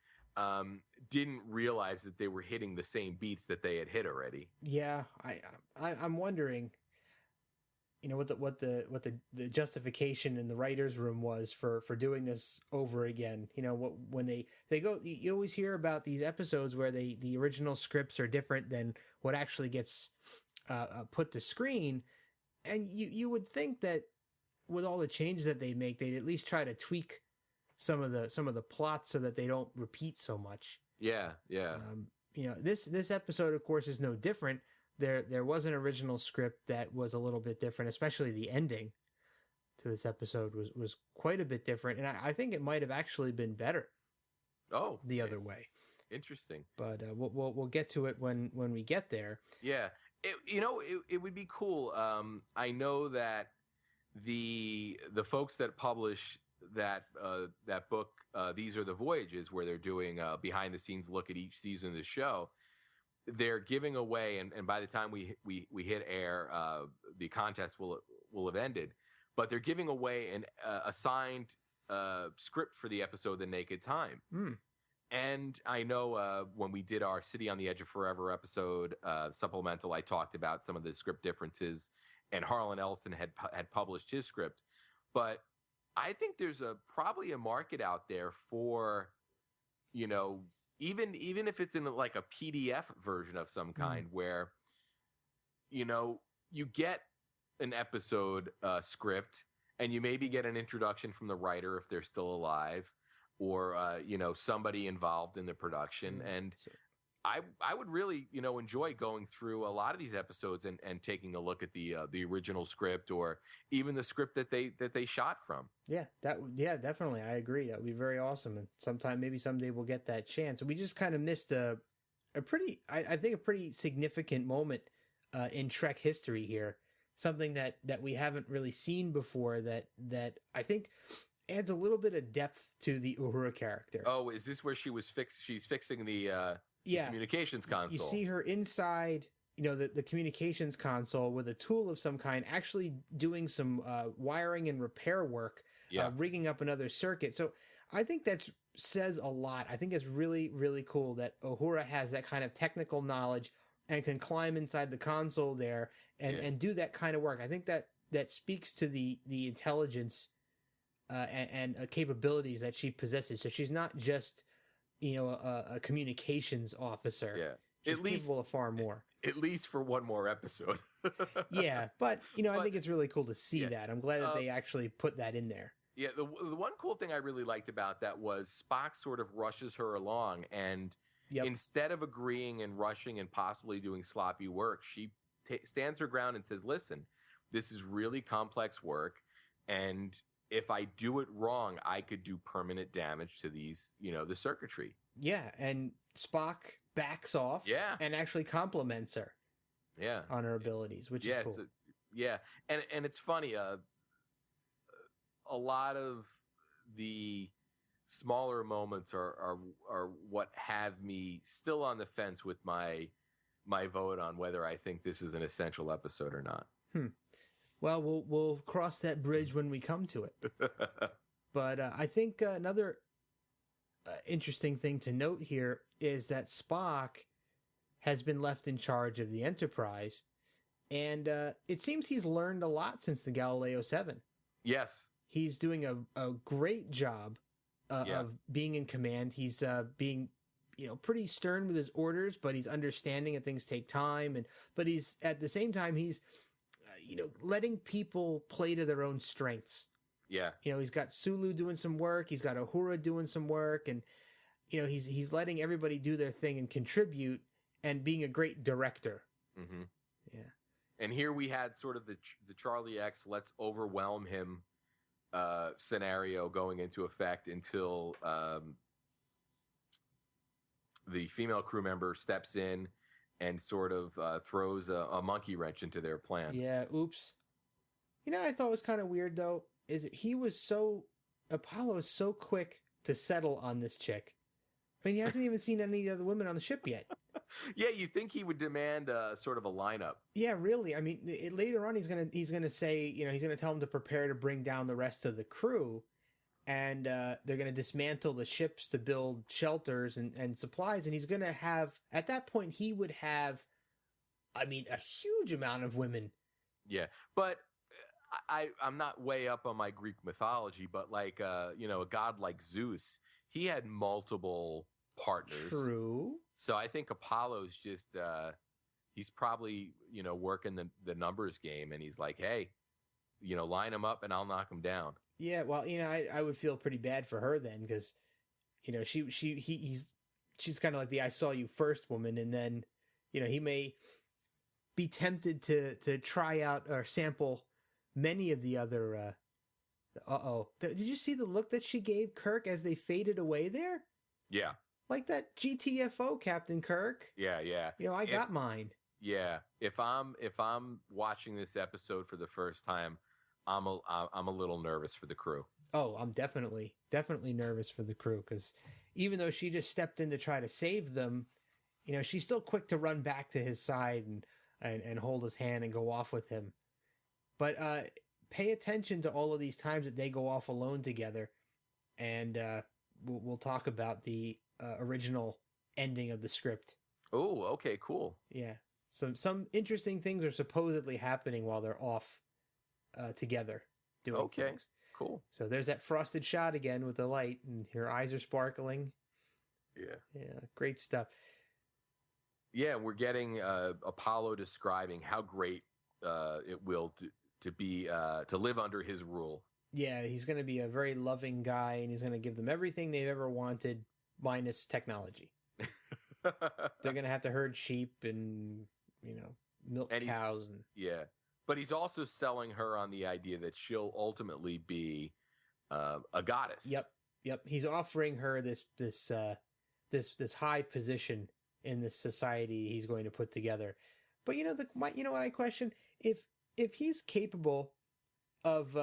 didn't realize that they were hitting the same beats that they had hit already. Yeah, I'm wondering, what the justification in the writers' room was for doing this over again. When they go, you always hear about these episodes where the original scripts are different than what actually gets put to screen. And you would think that with all the changes that they make, they'd at least try to tweak some of the plots so that they don't repeat so much. Yeah. This episode, of course, is no different. There was an original script that was a little bit different, especially the ending to this episode was quite a bit different, and I think it might have actually been better. Oh, the other way. Interesting. But we'll get to it when we get there. Yeah. It would be cool. I know that the folks that publish that book, These Are the Voyages, where they're doing a behind the scenes look at each season of the show, they're giving away, and by the time we hit air, the contest will have ended. But they're giving away a signed script for the episode The Naked Time. And I know when we did our City on the Edge of Forever episode supplemental, I talked about some of the script differences, and Harlan Ellison had published his script. But I think there's probably a market out there for, even if it's in like a PDF version of some kind, where, you get an episode script, and you maybe get an introduction from the writer if they're still alive, or somebody involved in the production. And I would really enjoy going through a lot of these episodes and taking a look at the original script, or even the script that they shot from. Yeah, definitely. I agree. That would be very awesome. And maybe someday we'll get that chance. We just kind of missed a pretty significant moment in Trek history here. Something that we haven't really seen before that I think adds a little bit of depth to the Uhura character. Oh, is this where she's fixing the communications console? You see her inside, the communications console with a tool of some kind, actually doing some wiring and repair work, rigging up another circuit. So I think that says a lot. I think it's really, really cool that Uhura has that kind of technical knowledge and can climb inside the console there and do that kind of work. I think that speaks to the intelligence and capabilities that she possesses. So she's not just a communications officer. Yeah, she's capable of far more. At least for one more episode. Yeah, but I think it's really cool to see that. I'm glad that they actually put that in there. Yeah, the one cool thing I really liked about that was Spock sort of rushes her along, and instead of agreeing and rushing and possibly doing sloppy work, she stands her ground and says, listen, this is really complex work, and if I do it wrong, I could do permanent damage to these, the circuitry. Yeah, and Spock backs off and actually compliments her on her abilities, which is cool. And it's funny, a lot of the smaller moments are what have me still on the fence with my vote on whether I think this is an essential episode or not. Well, we'll cross that bridge when we come to it. But I think another interesting thing to note here is that Spock has been left in charge of the Enterprise, and it seems he's learned a lot since the Galileo 7. Yes. He's doing a great job of being in command. He's being pretty stern with his orders, but he's understanding that things take time, but he's at the same time he's letting people play to their own strengths. Yeah. He's got Sulu doing some work, he's got Uhura doing some work, and he's letting everybody do their thing and contribute and being a great director. Mm-hmm. Yeah. And here we had sort of the Charlie X let's overwhelm him scenario going into effect until the female crew member steps in and sort of throws a monkey wrench into their plan. Yeah, oops. I thought was kind of weird, though, is Apollo is so quick to settle on this chick. I mean, he hasn't even seen any other women on the ship yet. Yeah, you think he would demand sort of a lineup. Yeah, really. I mean, later on, he's gonna say, he's gonna tell him to prepare to bring down the rest of the crew, and they're gonna dismantle the ships to build shelters and supplies, and he's gonna have, at that point, he would have, I mean, a huge amount of women. Yeah, but I'm not way up on my Greek mythology, but like, a god like Zeus, he had multiple partners. True. So I think Apollo's just, he's probably, working the numbers game, and he's like, hey, line them up and I'll knock them down. Yeah. Well, I would feel pretty bad for her then, because, she's kind of like the I saw you first woman. And then, he may be tempted to try out or sample many of the other, did you see the look that she gave Kirk as they faded away there? Yeah. Like that GTFO, Captain Kirk. Yeah, yeah. I got mine. Yeah. If I'm watching this episode for the first time, I'm a little nervous for the crew. Oh, I'm definitely nervous for the crew, because even though she just stepped in to try to save them, she's still quick to run back to his side and hold his hand and go off with him. But pay attention to all of these times that they go off alone together, and we'll talk about the original ending of the script. Oh, okay, cool. Yeah. Some interesting things are supposedly happening while they're off together doing things. Cool. So there's that frosted shot again with the light, and her eyes are sparkling. Yeah. Yeah, great stuff. Yeah, we're getting Apollo describing how great to live under his rule. Yeah, he's going to be a very loving guy, and he's going to give them everything they've ever wanted, minus technology. They're going to have to herd sheep and, milk cows. Yeah. But he's also selling her on the idea that she'll ultimately be a goddess. Yep. He's offering her this high position in this society he's going to put together. But what I question, if he's capable of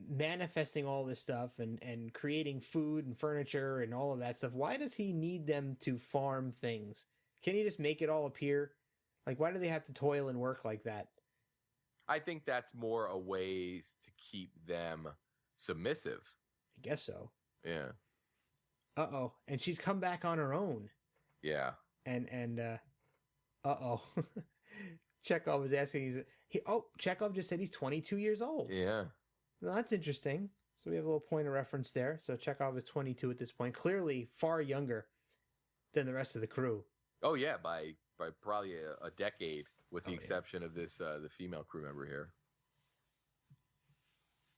manifesting all this stuff and creating food and furniture and all of that stuff, why does he need them to farm things? Can he just make it all appear? Like, why do they have to toil and work like that? I think that's more a ways to keep them submissive. I guess so. Yeah. Uh-oh. And she's come back on her own. Yeah. And uh-oh. Chekhov was asking, Chekhov just said he's 22 years old. Yeah. Well, that's interesting. So we have a little point of reference there. So Chekhov is 22 at this point, clearly far younger than the rest of the crew. Oh, yeah, by probably a decade, with the exception of this the female crew member here.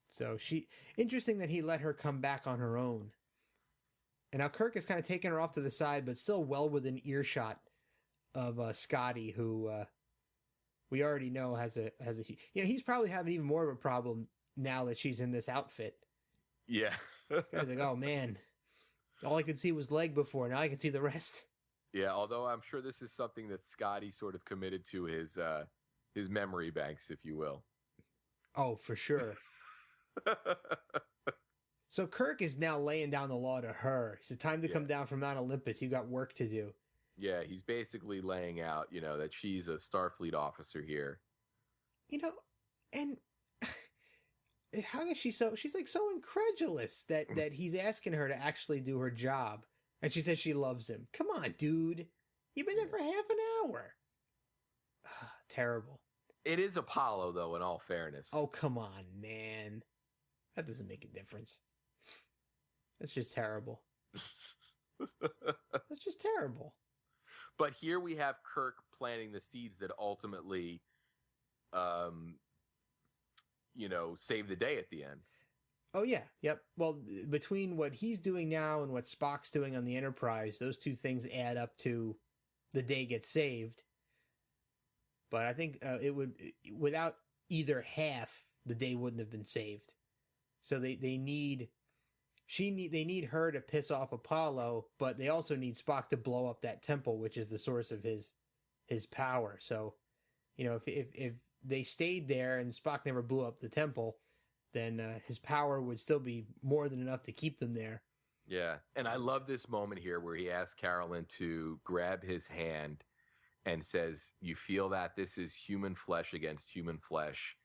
So interesting that he let her come back on her own. And now Kirk is kind of taking her off to the side, but still well within earshot of Scotty, who we already know has a he's probably having even more of a problem now that she's in this outfit. Yeah. This guy's like, oh man, all I could see was leg before. Now I can see the rest. Yeah, although I'm sure this is something that Scotty sort of committed to his memory banks, if you will. Oh, for sure. So Kirk is now laying down the law to her. It's time to come down from Mount Olympus. You got work to do. Yeah, he's basically laying out, that she's a Starfleet officer here. And how is she's like so incredulous that he's asking her to actually do her job. And she says she loves him. Come on, dude. You've been there for half an hour. Terrible. It is Apollo, though, in all fairness. Oh, come on, man. That doesn't make a difference. That's just terrible. That's just terrible. But here we have Kirk planting the seeds that ultimately, save the day at the end. Oh, yeah. Yep. Well, between what he's doing now and what Spock's doing on the Enterprise, those two things add up to the day gets saved. But I think it would, without either half, the day wouldn't have been saved. So they need her to piss off Apollo, but they also need Spock to blow up that temple, which is the source of his power. So, if they stayed there and Spock never blew up the temple, then his power would still be more than enough to keep them there. Yeah, and I love this moment here where he asks Carolyn to grab his hand and says, "You feel that this is human flesh against human flesh.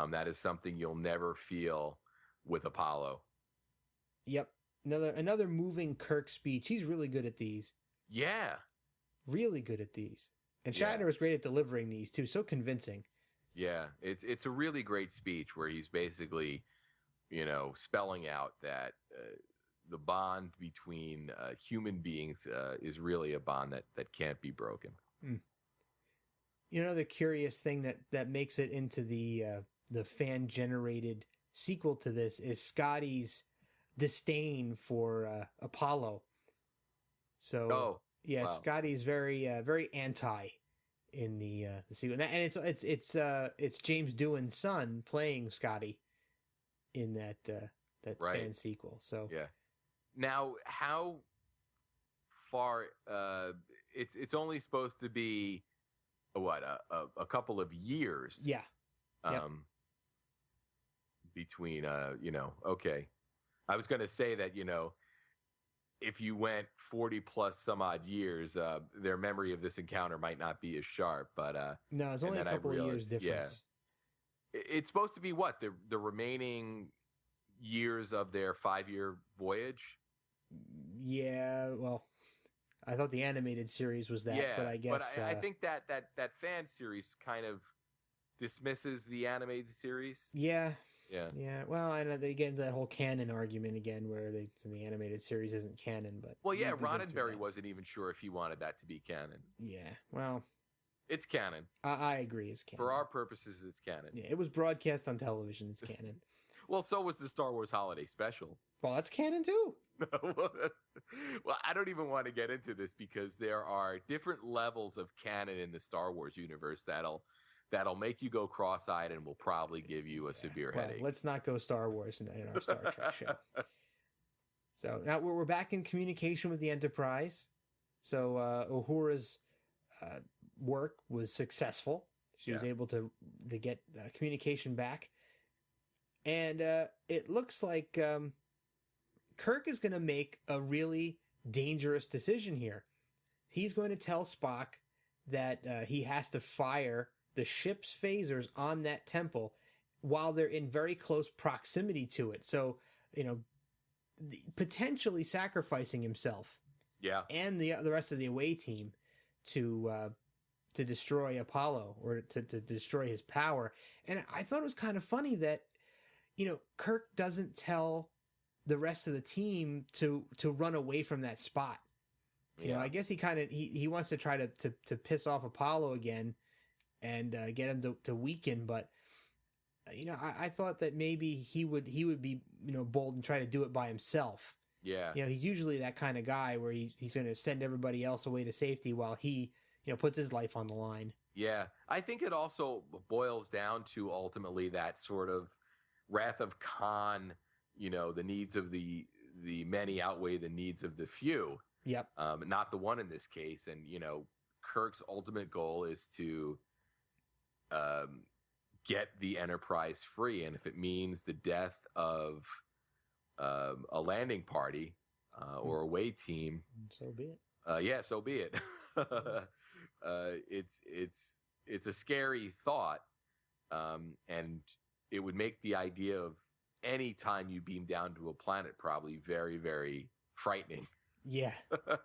That is something you'll never feel with Apollo." Yep. Another moving Kirk speech. He's really good at these. Yeah. Really good at these. And Shatner was great at delivering these too. So convincing. Yeah. It's a really great speech where he's basically, spelling out that the bond between human beings is really a bond that can't be broken. Mm. The curious thing that makes it into the fan generated sequel to this is Scotty's disdain for Apollo. So wow. Scotty's very very anti in the sequel, and it's James Doohan's son playing Scotty in that fan sequel. So yeah. Now, how far? It's only supposed to be a couple of years. Yeah. Between okay. I was going to say that, if you went 40 plus some odd years, their memory of this encounter might not be as sharp, but no, it's only a couple of years difference. Yeah. It's supposed to be what? The remaining years of their 5-year voyage? Yeah, well, I thought the animated series was that, but I guess... But I think that fan series kind of dismisses the animated series. Yeah. Yeah. Yeah. Well, I know they get into that whole canon argument again, where the animated series isn't canon. But Roddenberry wasn't even sure if he wanted that to be canon. Yeah. Well, It's canon. I agree, it's canon. For our purposes, it's canon. Yeah, it was broadcast on television. It's canon. Well, so was the Star Wars Holiday Special. Well, that's canon too. Well, I don't even want to get into this because there are different levels of canon in the Star Wars universe that'll make you go cross-eyed and will probably give you a severe headache. Let's not go Star Wars in our Star Trek show. So now we're back in communication with the Enterprise. So Uhura's work was successful. She was able to get communication back. And it looks like Kirk is going to make a really dangerous decision here. He's going to tell Spock that he has to fire the ship's phasers on that temple while they're in very close proximity to it. So, potentially sacrificing himself. Yeah. And the rest of the away team to destroy Apollo or to destroy his power. And I thought it was kind of funny that, Kirk doesn't tell the rest of the team to run away from that spot. I guess he wants to try to piss off Apollo again and get him to weaken. But, I thought that maybe he would be, bold and try to do it by himself. Yeah. He's usually that kind of guy where he's going to send everybody else away to safety while he, puts his life on the line. Yeah. I think it also boils down to ultimately that sort of Wrath of Khan, the needs of the many outweigh the needs of the few. Yep. Not the one in this case. And, Kirk's ultimate goal is to get the Enterprise free. And if it means the death of a landing party or away team, so be it. Yeah, so be it. It's a scary thought, and it would make the idea of any time you beam down to a planet probably very, very frightening. Yeah,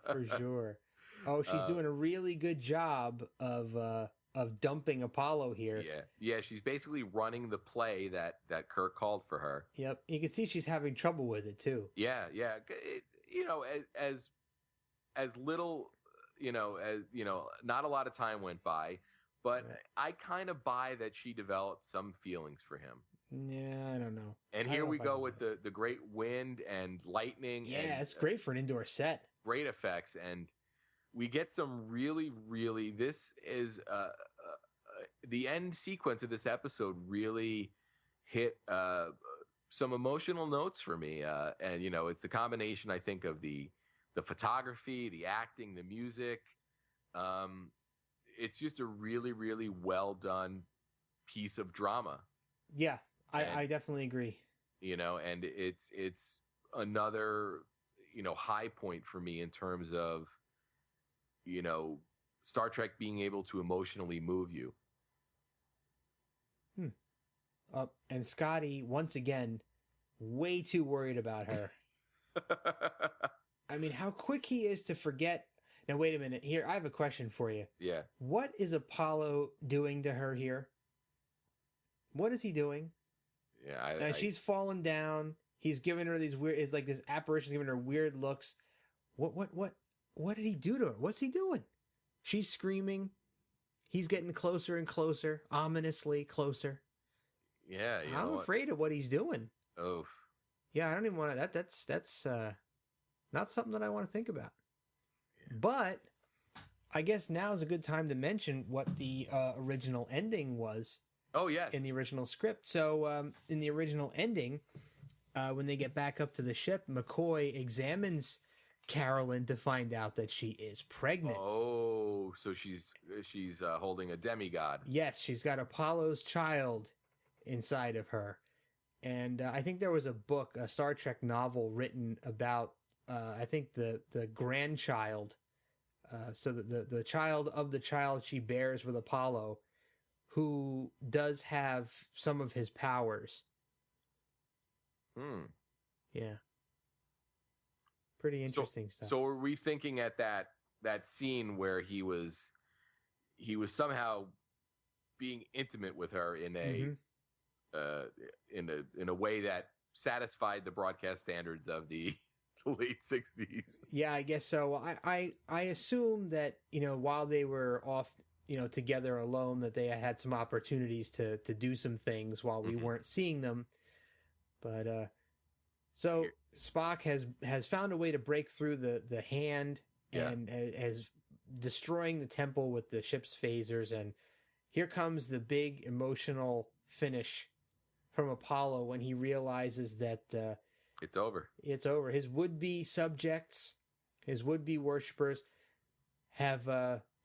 for sure. Oh, she's doing a really good job of dumping Apollo here. Yeah. She's basically running the play that Kirk called for her. Yep, you can see she's having trouble with it too. Yeah. As little, not a lot of time went by, but right. I kind of buy that she developed some feelings for him. Yeah, I don't know. And here we go with the great wind and lightning. Yeah, it's great for an indoor set. Great effects. And we get some really, this is the end sequence of this episode really hit some emotional notes for me. And, it's a combination, I think, of the photography, the acting, the music. It's just a really, really well done piece of drama. Yeah, I definitely agree. And it's another, high point for me in terms of, Star Trek being able to emotionally move you. And Scotty, once again, way too worried about her. I mean, how quick he is to forget. Now, wait a minute. Here, I have a question for you. Yeah. What is Apollo doing to her here? What is he doing? Yeah, she's fallen down. He's giving her these weird. It's like this apparition giving her weird looks. What did he do to her? What's he doing? She's screaming. He's getting closer and closer, ominously closer. Yeah, I'm afraid of what he's doing. Oof. Yeah, I don't even want to. That's not something that I want to think about. Yeah. But I guess now is a good time to mention what the original ending was. Oh, yes. In the original script. So in the original ending, when they get back up to the ship, McCoy examines Carolyn to find out that she is pregnant. Oh, so she's holding a demigod. Yes, she's got Apollo's child inside of her. And I think there was a book, a Star Trek novel written about, I think the grandchild, so the child of the child she bears with Apollo, who does have some of his powers. Yeah. Pretty interesting stuff. So are we thinking at that scene where he was somehow being intimate with her in a way that satisfied the broadcast standards of the late 60s? Yeah, I guess so. I assume that, while they were off together alone, that they had some opportunities to do some things while we weren't seeing them. But so Spock has found a way to break through the hand and has destroying the temple with the ship's phasers. And here comes the big emotional finish from Apollo when he realizes that it's over. It's over. His would-be subjects, his would-be worshippers have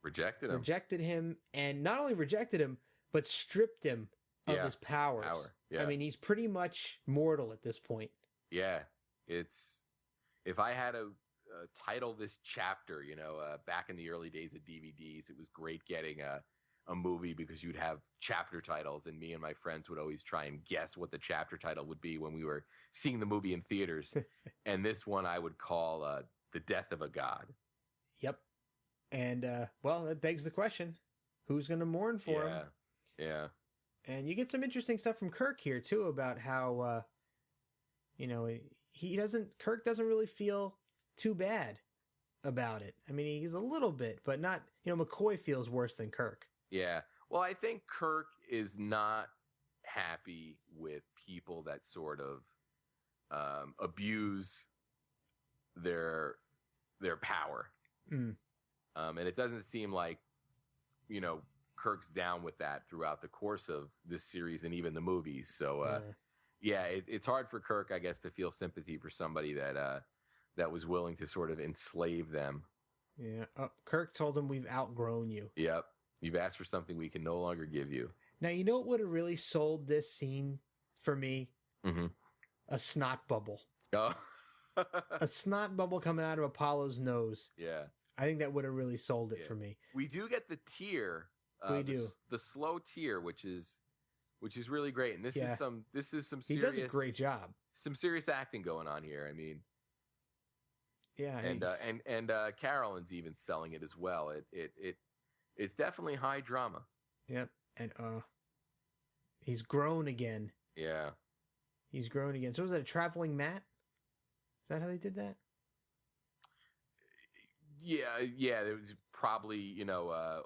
rejected him, and not only rejected him, but stripped him of his powers. Yeah. I mean, he's pretty much mortal at this point. Yeah, if I had to title this chapter, back in the early days of DVDs, it was great getting a movie because you'd have chapter titles, and me and my friends would always try and guess what the chapter title would be when we were seeing the movie in theaters. And this one I would call The Death of a God. Yep. And, that begs the question, who's going to mourn for him? Yeah. And you get some interesting stuff from Kirk here, too, about how, Kirk doesn't really feel too bad about it. I mean, he's a little bit, but not, McCoy feels worse than Kirk. Yeah. Well, I think Kirk is not happy with people that sort of abuse their power. And it doesn't seem like, Kirk's down with that throughout the course of this series and even the movies. So, it's hard for Kirk, I guess, to feel sympathy for somebody that was willing to sort of enslave them. Yeah. Kirk told him, we've outgrown you. Yep. You've asked for something we can no longer give you. Now, you know what would have really sold this scene for me? A snot bubble. Oh. A snot bubble coming out of Apollo's nose. Yeah. I think that would have really sold it for me. We do get the tear. We do. The slow tear, which is really great. And this is some serious. He does a great job. Some serious acting going on here. I mean, yeah. And Carolyn's even selling it as well. It's definitely high drama. Yep. And he's grown again. Yeah. He's grown again. So was that a traveling mat? Is that how they did that? Yeah. There was probably,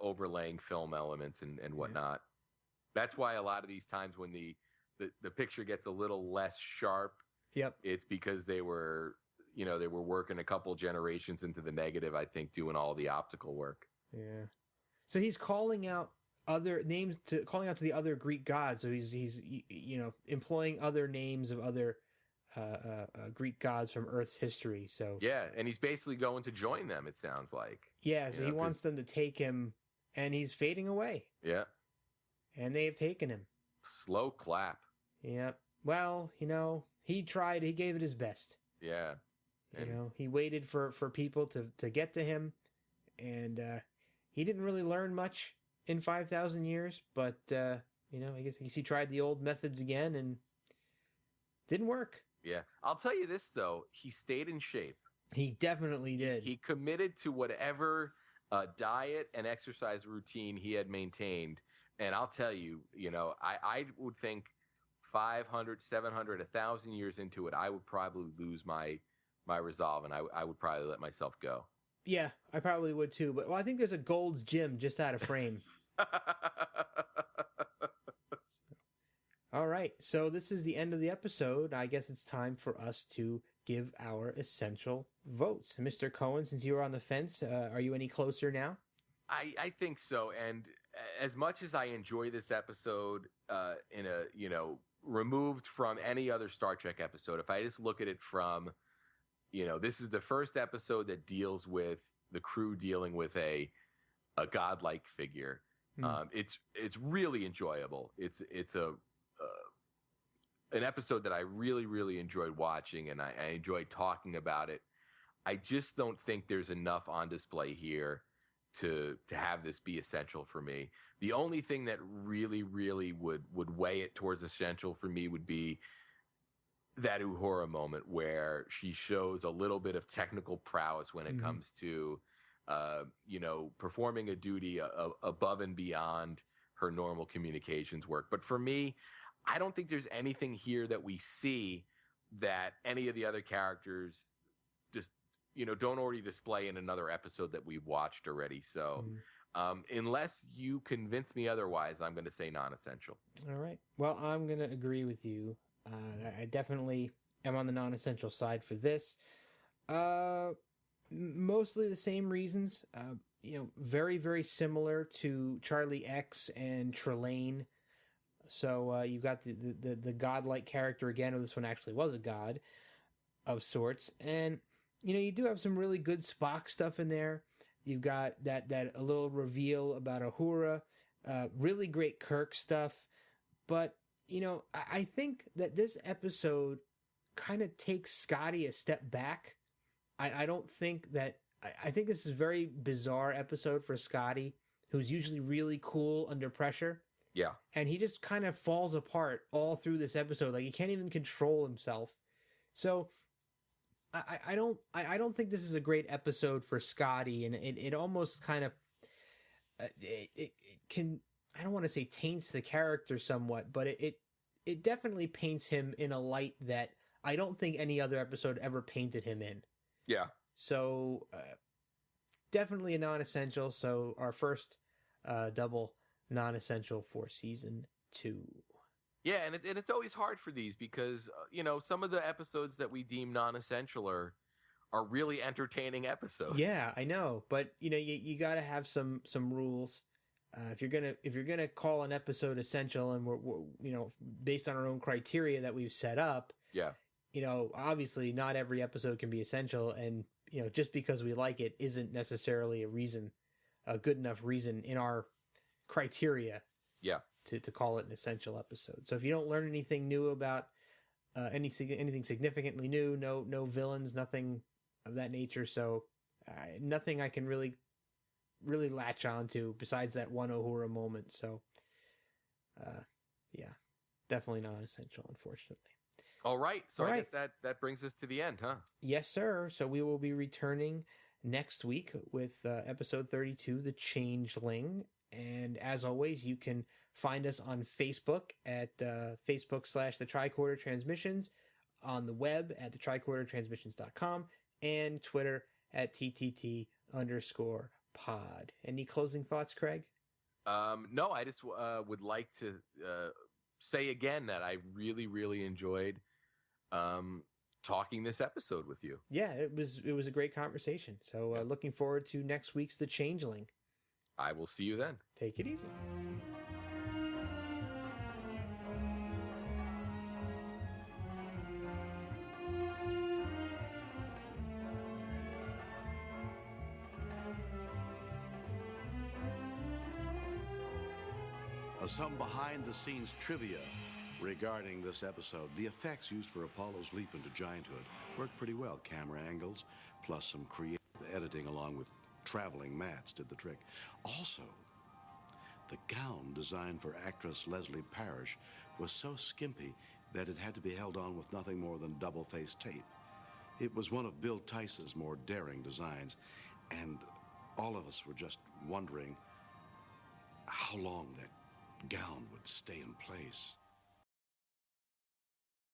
overlaying film elements and whatnot. That's why a lot of these times when the picture gets a little less sharp, it's because they were working a couple generations into the negative, I think, doing all the optical work. Yeah. So he's calling out other names calling out to the other Greek gods. So he's employing other names of other Greek gods from Earth's history. So yeah, and he's basically going to join them. It sounds like. Yeah, so he wants them to take him, and he's fading away. Yeah. And they have taken him. Slow clap. Yeah. Well, he tried. He gave it his best. Yeah. He waited for people to get to him, and he didn't really learn much in 5,000 years, but, I guess he tried the old methods again and didn't work. Yeah. I'll tell you this, though. He stayed in shape. He definitely did. He committed to whatever diet and exercise routine he had maintained. And I'll tell you, I would think 500, 700, 1,000 years into it, I would probably lose my resolve, and I would probably let myself go. Yeah, I probably would too. But I think there's a Gold's Gym just out of frame. All right, so this is the end of the episode. I guess it's time for us to give our essential votes. Mr. Cohen, since you were on the fence, are you any closer now? I think so. And as much as I enjoy this episode, removed from any other Star Trek episode, if I just look at it from, this is the first episode that deals with the crew dealing with a godlike figure. It's really enjoyable. It's an episode that I really, really enjoyed watching, and I enjoyed talking about it. I just don't think there's enough on display here to have this be essential for me. The only thing that really, really would weigh it towards essential for me would be that Uhura moment where she shows a little bit of technical prowess when it comes to, performing a duty above and beyond her normal communications work. But for me, I don't think there's anything here that we see that any of the other characters just don't already display in another episode that we've watched already. So unless you convince me otherwise, I'm going to say non-essential. All right. Well, I'm going to agree with you. I definitely am on the non-essential side for this. Mostly the same reasons. Very, very similar to Charlie X and Trelane. So you've got the godlike character again, or this one actually was a god of sorts. And, you do have some really good Spock stuff in there. You've got that a little reveal about Uhura, really great Kirk stuff. But, I think that this episode kind of takes Scotty a step back. I don't think that... I think this is a very bizarre episode for Scotty, who's usually really cool under pressure. Yeah. And he just kind of falls apart all through this episode. Like, he can't even control himself. So I don't think this is a great episode for Scotty, and it almost kind of it can, I don't want to say taints the character somewhat, but it definitely paints him in a light that I don't think any other episode ever painted him in. Yeah. So definitely a non-essential. So our first double non-essential for season 2. Yeah, and it's always hard for these because some of the episodes that we deem non-essential are really entertaining episodes. Yeah, I know, but you got to have some rules. If you're gonna call an episode essential, and we're based on our own criteria that we've set up. Yeah. Obviously not every episode can be essential, and just because we like it isn't necessarily a good enough reason in our criteria. Yeah. To call it an essential episode. So if you don't learn anything new about anything significantly new, no villains, nothing of that nature. So nothing I can really latch on to besides that one Uhura moment. So yeah, definitely not essential, unfortunately. All right. So I guess that brings us to the end, huh? Yes, sir. So we will be returning next week with episode 32, The Changeling. And as always, you can find us on Facebook at Facebook/The Tricorder Transmissions, on the web at thetricordertransmissions.com, and Twitter at TTT_pod. Any closing thoughts, Craig? No, I just would like to say again that I really, really enjoyed talking this episode with you. Yeah, it was a great conversation. So looking forward to next week's The Changeling. I will see you then. Take it easy. Some behind-the-scenes trivia regarding this episode. The effects used for Apollo's leap into gianthood worked pretty well. Camera angles, plus some creative editing along with traveling mats did the trick. Also, the gown designed for actress Leslie Parrish was so skimpy that it had to be held on with nothing more than double-faced tape. It was one of Bill Tice's more daring designs, and all of us were just wondering how long that gown would stay in place.